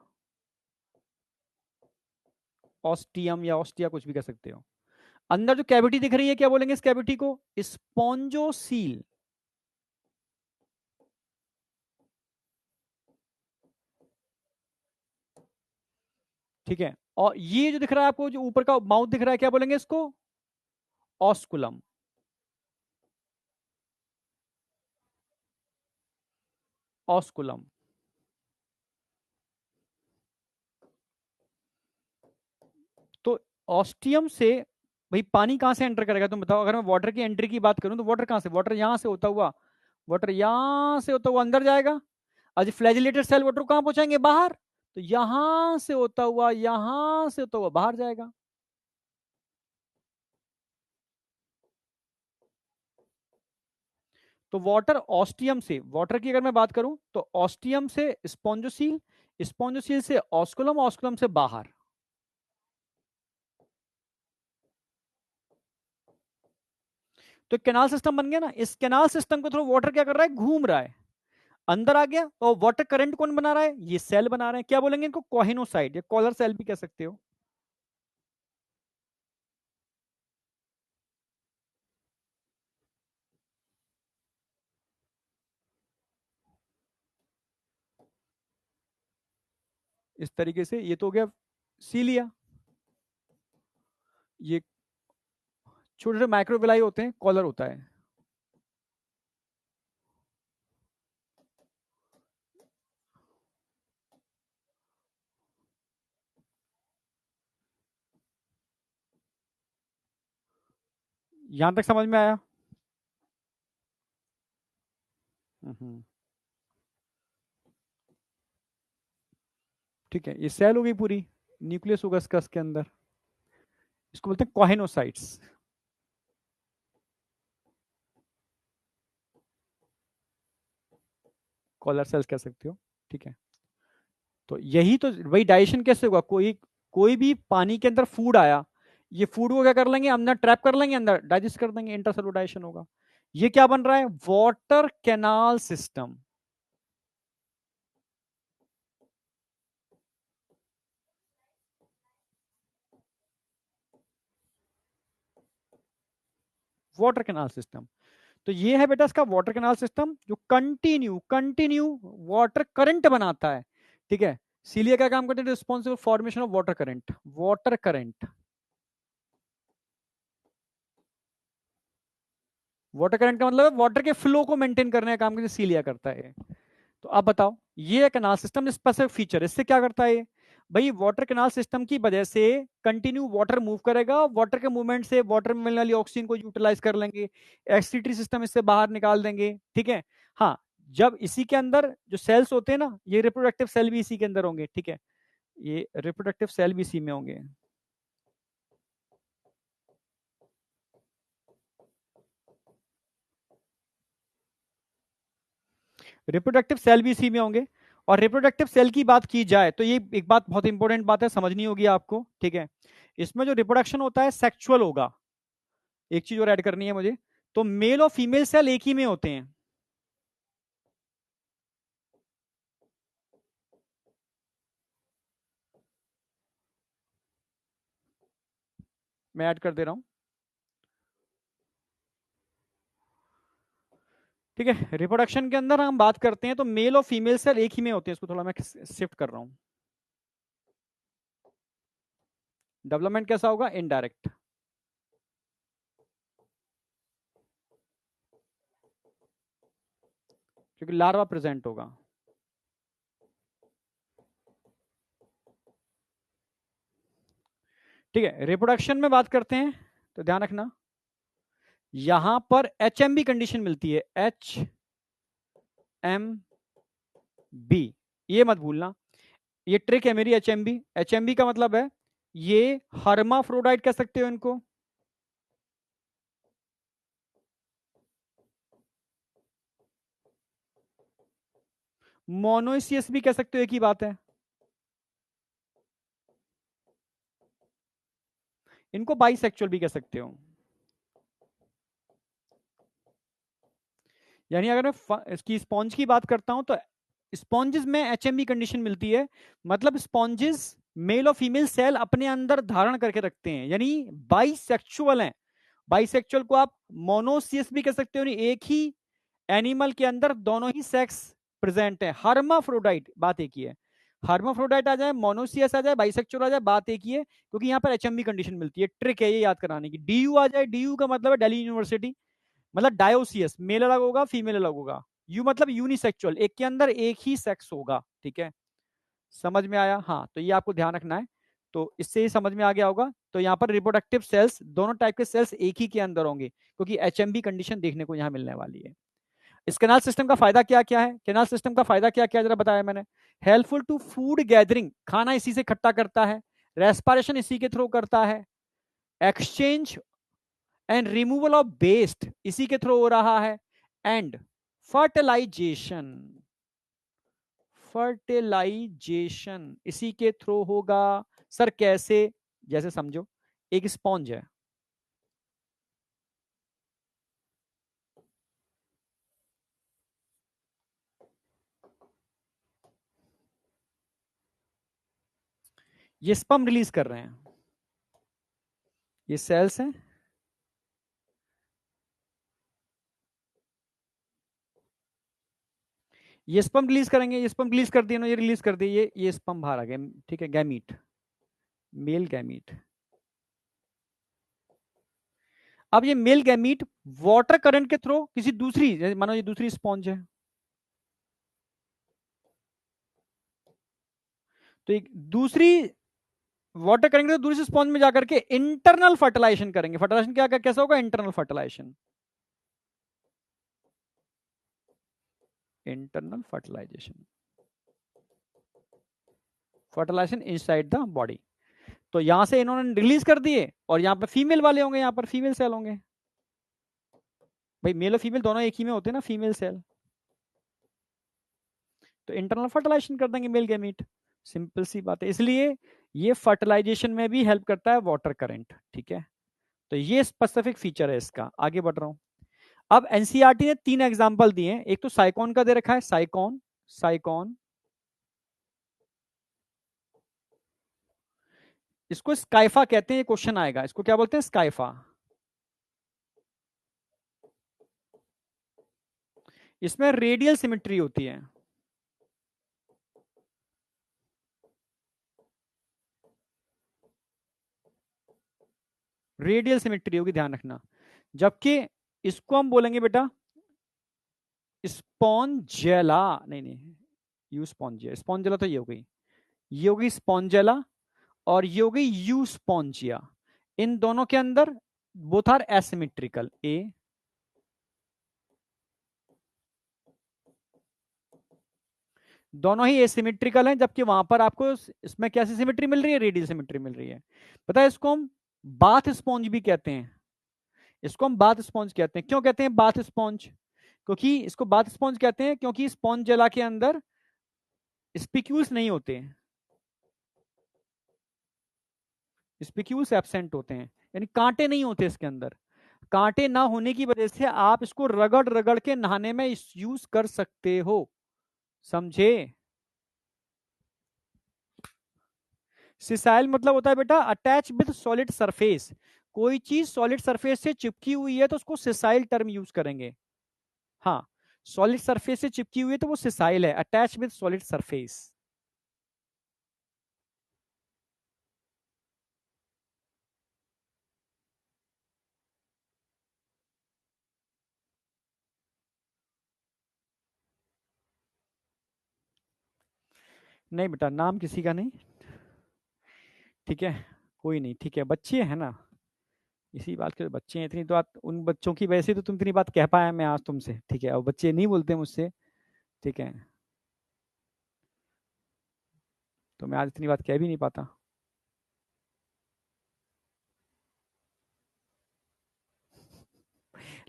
ऑस्टियम या ऑस्टिया कुछ भी कह सकते हो। अंदर जो कैविटी दिख रही है क्या बोलेंगे इस कैविटी को, स्पॉन्जोसील। ठीक है, और ये जो दिख रहा है आपको, जो ऊपर का माउथ दिख रहा है, क्या बोलेंगे इसको, ऑस्कुलम। ऑस्कुलम। तो ऑस्टियम से भाई पानी कहां से एंटर करेगा तुम बताओ? अगर मैं वाटर की एंट्री की बात करूं तो वाटर कहां से, वाटर यहां से होता हुआ, वाटर यहां से होता हुआ अंदर जाएगा। आज फ्लैजिलेटेड सेल वाटर को कहां पहुंचाएंगे? बाहर। तो यहां से होता हुआ, यहां से होता हुआ बाहर जाएगा। तो वाटर ऑस्टियम से, वाटर की अगर मैं बात करूं तो ऑस्टियम से स्पॉन्जोसील, स्पॉन्जोसील से ऑस्कुलम, ऑस्कुलम से बाहर। तो कैनाल सिस्टम बन गया ना। इस कैनाल सिस्टम के थ्रू वाटर क्या कर रहा है? घूम रहा है, अंदर आ गया। और वाटर करंट कौन बना रहा है? ये सेल बना रहे हैं। क्या बोलेंगे इनको? कोहेनोसाइट या कॉलर सेल भी कह सकते हो। इस तरीके से ये तो हो गया सीलिया। ये छोटे छोटे माइक्रोविलाई होते हैं, कॉलर होता है। यहां तक समझ में आया? हम्म, ठीक है। ये सेल हो गई पूरी, न्यूक्लियस होगा इसका इसके अंदर। इसको बोलते हैं कोहेनोसाइट्स, कॉलर सेल्स कह सकते हो। ठीक है। तो यही तो वही डाइजेशन कैसे होगा? कोई कोई भी पानी के अंदर फूड आया, ये फूड को क्या कर लेंगे? अंदर ट्रैप कर लेंगे, अंदर डाइजेस्ट कर देंगे, इंटरसेलुलर डाइजेशन होगा। ये क्या बन रहा है? Water canal system. Water canal system. तो ये है बेटा इसका वाटर कैनाल सिस्टम, जो कंटिन्यू कंटिन्यू वाटर करंट बनाता है। ठीक है। सीलिया क्या काम करते हैं? Responsible formation of water current, water current. Water current का मतलब है वाटर के फ्लो को मेंटेन करने का काम सीलिया करता है। तो आप बताओ, ये कैनाल सिस्टम स्पेसिफिक फीचर, इससे क्या करता है? भाई वाटर कैनाल सिस्टम की वजह से कंटिन्यू वाटर मूव करेगा, वाटर के मूवमेंट से वाटर में मिलने वाली ऑक्सीजन को यूटिलाइज कर लेंगे, एक्सक्रीटरी सिस्टम इससे बाहर निकाल देंगे। ठीक है। हाँ, जब इसी के अंदर जो सेल्स होते हैं ना, ये रिप्रोडक्टिव सेल भी इसी के अंदर होंगे। ठीक है। ये रिप्रोडक्टिव सेल भी इसी में होंगे। रिप्रोडक्टिव सेल भी इसी में होंगे। और रिप्रोडक्टिव सेल की बात की जाए तो ये एक बात बहुत इंपॉर्टेंट बात है, समझनी होगी आपको। ठीक है। इसमें जो रिप्रोडक्शन होता है सेक्सुअल होगा। एक चीज और ऐड करनी है मुझे। तो मेल और फीमेल सेल एक ही में होते हैं। मैं ऐड कर दे रहा हूं। ठीक है। रिप्रोडक्शन के अंदर हम बात करते हैं तो मेल और फीमेल सेल एक ही में होते हैं। इसको थोड़ा मैं शिफ्ट कर रहा हूं। डेवलपमेंट कैसा होगा? इनडायरेक्ट। क्योंकि लार्वा प्रेजेंट होगा। ठीक है। रिप्रोडक्शन में बात करते हैं तो ध्यान रखना, यहां पर HMB कंडीशन मिलती है, HMB। ये मत भूलना, ये ट्रिक है मेरी। HMB, HMB का मतलब है ये हर्माफ्रोडाइट कह सकते हो इनको। मोनोइसियस भी कह सकते हो, एक ही बात है। इनको बाइसेक्चुअल भी कह सकते हो। यानी अगर मैं इसकी स्पॉन्ज की बात करता हूं तो स्पॉन्जेस में HMB कंडीशन मिलती है। मतलब स्पॉन्जेस मेल और फीमेल सेल अपने अंदर धारण करके रखते हैं, यानी बाइसेक्चुअल हैं। बाइसेक्चुअल को आप मोनोसियस भी कह सकते हो, एक ही एनिमल के अंदर दोनों ही सेक्स प्रेजेंट है। हर्माफ्रोडाइट बात एक ही है। हर्माफ्रोडाइट आ जाए, मोनोसियस आ जाए, बाइसेक्चुअल आ जाए, बात एक ही है। क्योंकि यहाँ पर HMB कंडीशन मिलती है। ट्रिक है ये याद कराने की। DU आ जाए, DU का मतलब है दिल्ली यूनिवर्सिटी, मतलब डायोसियस, मेल अलग होगा फीमेल अलग होगा। यू मतलब यूनिसेक्सुअल, एक के अंदर एक ही सेक्स होगा, ठीक है, समझ में आया? हाँ, तो ये आपको ध्यान रखना है। तो इससे ही समझ में आ गया होगा। तो यहाँ पर रिप्रोडक्टिव सेल्स, दोनों टाइप के सेल्स एक ही के अंदर होंगे, क्योंकि एचएमबी कंडीशन देखने को यहाँ मिलने वाली है। इस कैनाल सिस्टम का फायदा क्या क्या है? कैनाल सिस्टम का फायदा क्या क्या जरा बताया मैंने। हेल्पफुल टू फूड गैदरिंग, खाना इसी से इकट्ठा करता है। रेस्पिरेशन इसी के थ्रू करता है। Exchange and removal of waste इसी के थ्रू हो रहा है। एंड फर्टिलाइजेशन, फर्टिलाइजेशन इसी के थ्रू होगा। सर कैसे? जैसे समझो, एक स्पॉन्ज है, ये स्पर्म रिलीज कर रहे हैं, ये सेल्स हैं, ये स्पर्म रिलीज करेंगे, ये स्पर्म रिलीज कर दिए ना, ये रिलीज कर दिए, ये स्पर्म बाहर आ गए, ठीक है, गैमीट, मेल गैमीट। अब ये मेल गैमीट वाटर करंट के थ्रू किसी दूसरी, मानो ये दूसरी स्पॉन्ज है, तो एक दूसरी वाटर करेंगे तो दूसरी स्पॉन्ज में जाकर के इंटरनल फर्टिलाइजेशन करेंगे। फर्टिलाइजेशन क्या कैसा होगा? Internal fertilisation, internal fertilisation, fertilisation inside the body. तो यहां से इन्होंने रिलीज कर दिए, और यहाँ पर फीमेल वाले होंगे, यहाँ पर फीमेल सेल होंगे। भाई मेल और फीमेल दोनों एक ही में होते हैं ना, फीमेल सेल, तो इंटरनल फर्टिलाइजेशन कर देंगे मेल गैमीट। सिंपल सी बात है, इसलिए ये फर्टिलाइजेशन में भी हेल्प करता है वाटर करंट, ठीक है। तो ये स्पेसिफिक फीचर है इसका। आगे बढ़ रहा हूं। अब एनसीईआरटी ने 3 एग्जांपल दिए हैं। एक तो साइकॉन का दे रखा है, साइकॉन, साइकॉन, इसको स्काइफा कहते हैं, ये क्वेश्चन आएगा, इसको क्या बोलते हैं? स्काइफा। इसमें रेडियल सिमेट्री होती है, रेडियल सिमेट्री होगी, ध्यान रखना। जबकि इसको हम बोलेंगे बेटा स्पॉन्जेला, नहीं नहीं, यू स्पॉन्जिया, स्पॉन्जेला तो ये हो गई, ये होगी स्पॉन्जेला, और ये हो गई यू स्पॉन्जिया। इन दोनों के अंदर बोथ आर एसिमेट्रिकल, ए, दोनों ही एसिमेट्रिकल हैं, जबकि वहां पर आपको इसमें कैसी सिमेट्री मिल रही है? रेडियल सिमेट्री मिल रही है। पता है इसको हम बाथ स्पॉन्ज भी कहते हैं, इसको हम बाथ स्पॉन्ज कहते हैं। क्यों कहते हैं बाथ स्पॉन्ज? क्योंकि इसको बाथ स्पॉन्ज कहते हैं क्योंकि स्पॉन्ज जला के अंदर स्पिक्यूल्स नहीं होते हैं, स्पिक्यूल्स एब्सेंट होते हैं, यानी कांटे नहीं होते इसके अंदर। कांटे ना होने की वजह से आप इसको रगड़ रगड़ के नहाने में यूज कर सकते हो, समझे? सिसाइल मतलब होता है बेटा अटैच विद सॉलिड सरफेस। कोई चीज सॉलिड सरफेस से चिपकी हुई है तो उसको सिसाइल टर्म यूज करेंगे। हाँ, सॉलिड सरफेस से चिपकी हुई है तो वो सिसाइल है, अटैच विद सॉलिड सरफेस। नहीं बेटा, नाम किसी का नहीं, ठीक है, कोई नहीं, ठीक है, बच्चे हैं ना, इसी बात के बच्चे हैं, इतनी तो बात उन बच्चों की वजह से तो तुम इतनी बात कह पाया मैं आज तुमसे, ठीक है, और बच्चे नहीं बोलते मुझसे, ठीक है, तो मैं आज इतनी बात कह भी नहीं पाता।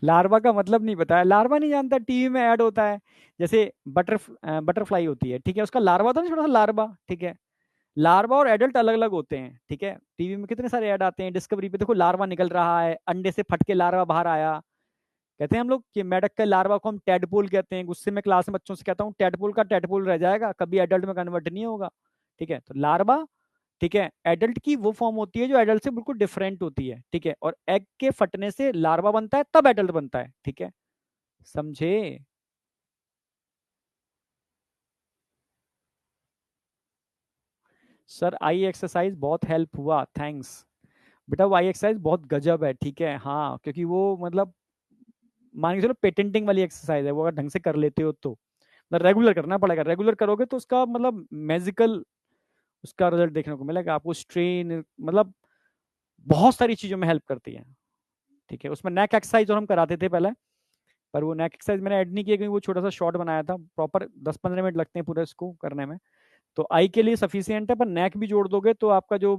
लार्वा का मतलब नहीं बताया, लार्वा नहीं जानता, टीवी में ऐड होता है, जैसे बटरफ्लाई होती है, ठीक है, उसका लार्वा था ना, छोटा सा लार्वा, ठीक है। लार्वा और एडल्ट अलग अलग होते हैं, ठीक है, टीवी में कितने सारे ऐड आते हैं, डिस्कवरी पे देखो लार्वा निकल रहा है, अंडे से फट के लार्वा बाहर आया। कहते हैं हम लोग कि मेढक के लार्वा को हम टेडपोल कहते हैं, गुस्से में क्लास में बच्चों से कहता हूँ टेडपोल का टेडपोल रह जाएगा, कभी एडल्ट में कन्वर्ट नहीं होगा, ठीक है। तो लार्वा, ठीक है, एडल्ट की वो फॉर्म होती है जो एडल्ट से बिल्कुल डिफरेंट होती है, ठीक है, और एग के फटने से लार्वा बनता है, तब एडल्ट बनता है, ठीक है, समझे? सर आई एक्सरसाइज बहुत हेल्प हुआ, थैंक्स। बेटा वो आई एक्सरसाइज बहुत गजब है, ठीक है, हाँ, क्योंकि वो मतलब मान के चलो पेटेंटिंग वाली एक्सरसाइज है, वो अगर ढंग से कर लेते हो तो रेगुलर करना पड़ेगा। रेगुलर करोगे तो उसका मतलब मैजिकल उसका रिजल्ट देखने को मिलेगा आपको। स्ट्रेन मतलब बहुत सारी चीजों में हेल्प करती है, ठीक है। उसमें नेक एक्सरसाइज और हम कराते थे पहले, पर वो नेक एक्सरसाइज मैंने ऐड नहीं किया क्योंकि वो छोटा सा शॉर्ट बनाया था। प्रॉपर 10-15 मिनट लगते हैं पूरा इसको करने में, तो आई के लिए सफिशियंट है। पर नेक भी जोड़ दोगे तो आपका जो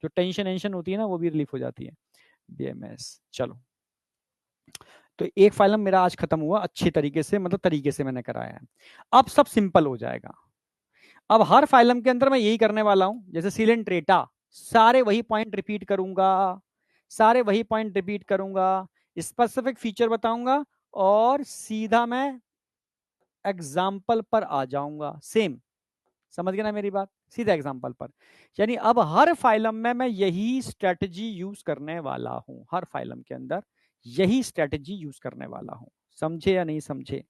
जो टेंशन वेंशन होती है ना, वो भी रिलीफ हो जाती है। बीएमएस, चलो। तो एक फाइलम मेरा आज खत्म हुआ अच्छे तरीके से, मतलब तरीके से मैंने कराया है। अब सब सिंपल हो जाएगा। अब हर फाइलम के अंदर मैं यही करने वाला हूं, जैसे सीलेंट रेटा, सारे वही पॉइंट रिपीट करूंगा, सारे वही पॉइंट रिपीट करूंगा, स्पेसिफिक फीचर बताऊंगा और सीधा मैं एग्जाम्पल पर आ जाऊंगा। सेम, समझ गए ना मेरी बात, सीधा एग्जाम्पल पर। यानी अब हर फाइलम में मैं यही स्ट्रेटजी यूज करने वाला हूं, हर फाइलम के अंदर यही स्ट्रेटजी यूज करने वाला हूं। समझे या नहीं समझे?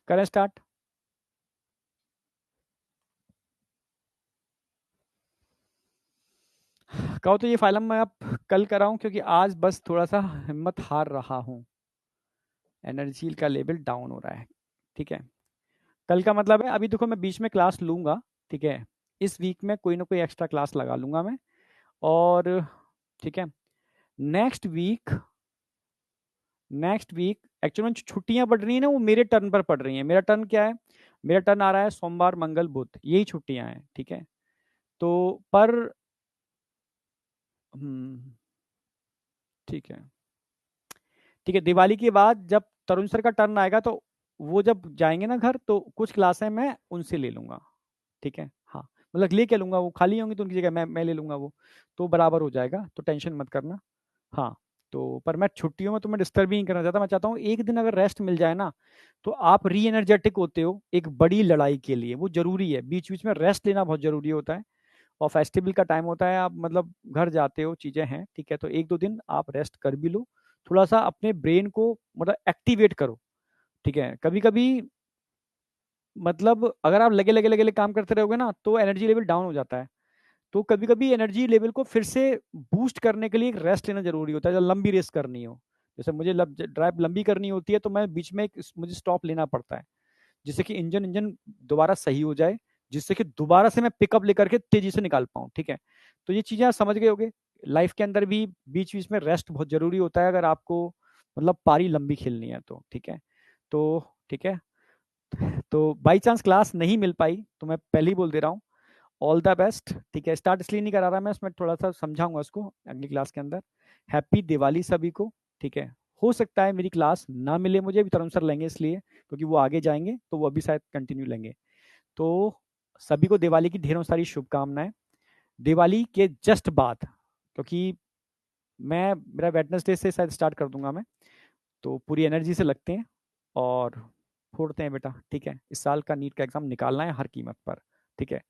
करें स्टार्ट? कहो तो ये फाइलम मैं अब कल कराऊं, क्योंकि आज बस थोड़ा सा हिम्मत हार रहा हूं, एनर्जी का लेवल डाउन हो रहा है, ठीक है। कल का मतलब है, अभी देखो मैं बीच में क्लास लूंगा, ठीक है। इस वीक में कोई ना कोई एक्स्ट्रा क्लास लगा लूंगा मैं, और ठीक है। Next week, next week actually में छुट्टियां पड़ रही है ना, वो मेरे टर्न पर पड़ रही हैं। मेरा टर्न क्या है? मेरा टर्न आ रहा है सोमवार मंगल बुध, यही छुट्टियां हैं, ठीक है। तो पर ठीक है, ठीक है। दिवाली के बाद जब तरुण सर का टर्न आएगा, तो वो जब जाएंगे ना घर, तो कुछ क्लासें मैं उनसे ले लूंगा, ठीक है। हाँ, मतलब ले के लूंगा, वो खाली होंगी तो उनकी जगह मैं ले लूंगा, वो तो बराबर हो जाएगा, तो टेंशन मत करना। हाँ, तो पर मैं छुट्टियों में तुम्हें डिस्टर्ब ही नहीं करना चाहता। मैं चाहता हूँ एक दिन अगर रेस्ट मिल जाए ना, तो आप री एनर्जेटिक होते हो एक बड़ी लड़ाई के लिए, वो जरूरी है। बीच बीच में रेस्ट लेना बहुत जरूरी होता है, और फेस्टिवल का टाइम होता है, आप मतलब घर जाते हो, चीजें हैं, ठीक है। तो 1-2 दिन आप रेस्ट कर भी लो, थोड़ा सा अपने ब्रेन को मतलब एक्टिवेट करो, ठीक है। कभी कभी मतलब अगर आप लगे लगे लगे लगे काम करते रहोगे ना, तो एनर्जी लेवल डाउन हो जाता है। तो कभी कभी एनर्जी लेवल को फिर से बूस्ट करने के लिए एक रेस्ट लेना जरूरी होता है। जब लंबी रेस करनी हो, जैसे मुझे ड्राइव लंबी करनी होती है, तो मैं बीच में मुझे स्टॉप लेना पड़ता है, जिससे कि इंजन इंजन दोबारा सही हो जाए, जिससे कि दोबारा से मैं पिकअप लेकर के तेजी से निकाल पाऊँ, ठीक है। तो ये चीजें आप समझ गए होगे। लाइफ के अंदर भी बीच बीच में रेस्ट बहुत जरूरी होता है, अगर आपको मतलब पारी लंबी खेलनी है तो, ठीक है। तो ठीक है, तो बाई चांस क्लास नहीं मिल पाई तो मैं पहले ही बोल दे रहा हूँ, ऑल द बेस्ट, ठीक है। स्टार्ट इसलिए नहीं करा रहा मैं, उसमें थोड़ा सा समझाऊंगा उसको अगली क्लास के अंदर। हैप्पी दिवाली सभी को, ठीक है। हो सकता है मेरी क्लास ना मिले मुझे भी, तरुण सर लेंगे इसलिए क्योंकि वो आगे जाएंगे, तो वो अभी शायद कंटिन्यू लेंगे। तो सभी को दिवाली की ढेरों सारी शुभकामनाएं। दिवाली के जस्ट बाद, क्योंकि मैं मेरा वेडनेसडे से शायद स्टार्ट कर दूंगा मैं, तो पूरी एनर्जी से लगते हैं और फोड़ते हैं बेटा, ठीक है। इस साल का नीट का एग्जाम निकालना है हर कीमत पर, ठीक है।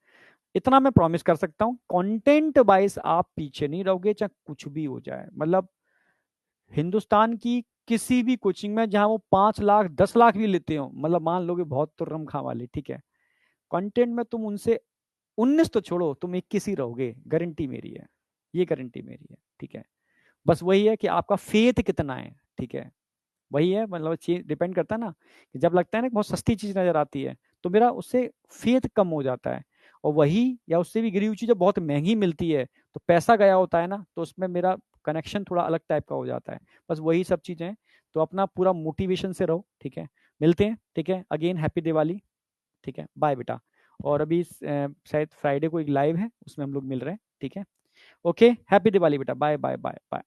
इतना मैं प्रॉमिस कर सकता हूँ, कंटेंट वाइज आप पीछे नहीं रहोगे, चाहे कुछ भी हो जाए। मतलब हिंदुस्तान की किसी भी कोचिंग में जहां वो 5 लाख 10 लाख भी लेते हो, मतलब मान लो कि बहुत तुर्रम खा वाली, ठीक है, कंटेंट में तुम उनसे 19 तो छोड़ो, तुम 21 ही रहोगे, गारंटी मेरी है, ये गारंटी मेरी है, ठीक है। बस वही है कि आपका फेथ कितना है, ठीक है। वही है, मतलब चीज डिपेंड करता है ना, कि जब लगता है ना कि बहुत सस्ती चीज नजर आती है, तो मेरा उससे फेथ कम हो जाता है। और वही या उससे भी गिरी हुई चीज जब बहुत महंगी मिलती है, तो पैसा गया होता है ना, तो उसमें मेरा कनेक्शन थोड़ा अलग टाइप का हो जाता है। बस वही सब चीजें हैं। तो अपना पूरा मोटिवेशन से रहो, ठीक है। मिलते हैं, ठीक है। अगेन हैप्पी दिवाली, ठीक है। बाय बेटा। और अभी शायद फ्राइडे को एक लाइव है, उसमें हम लोग मिल रहे हैं, ठीक है। ओके, हैप्पी दिवाली बेटा, बाय बाय बाय बाय।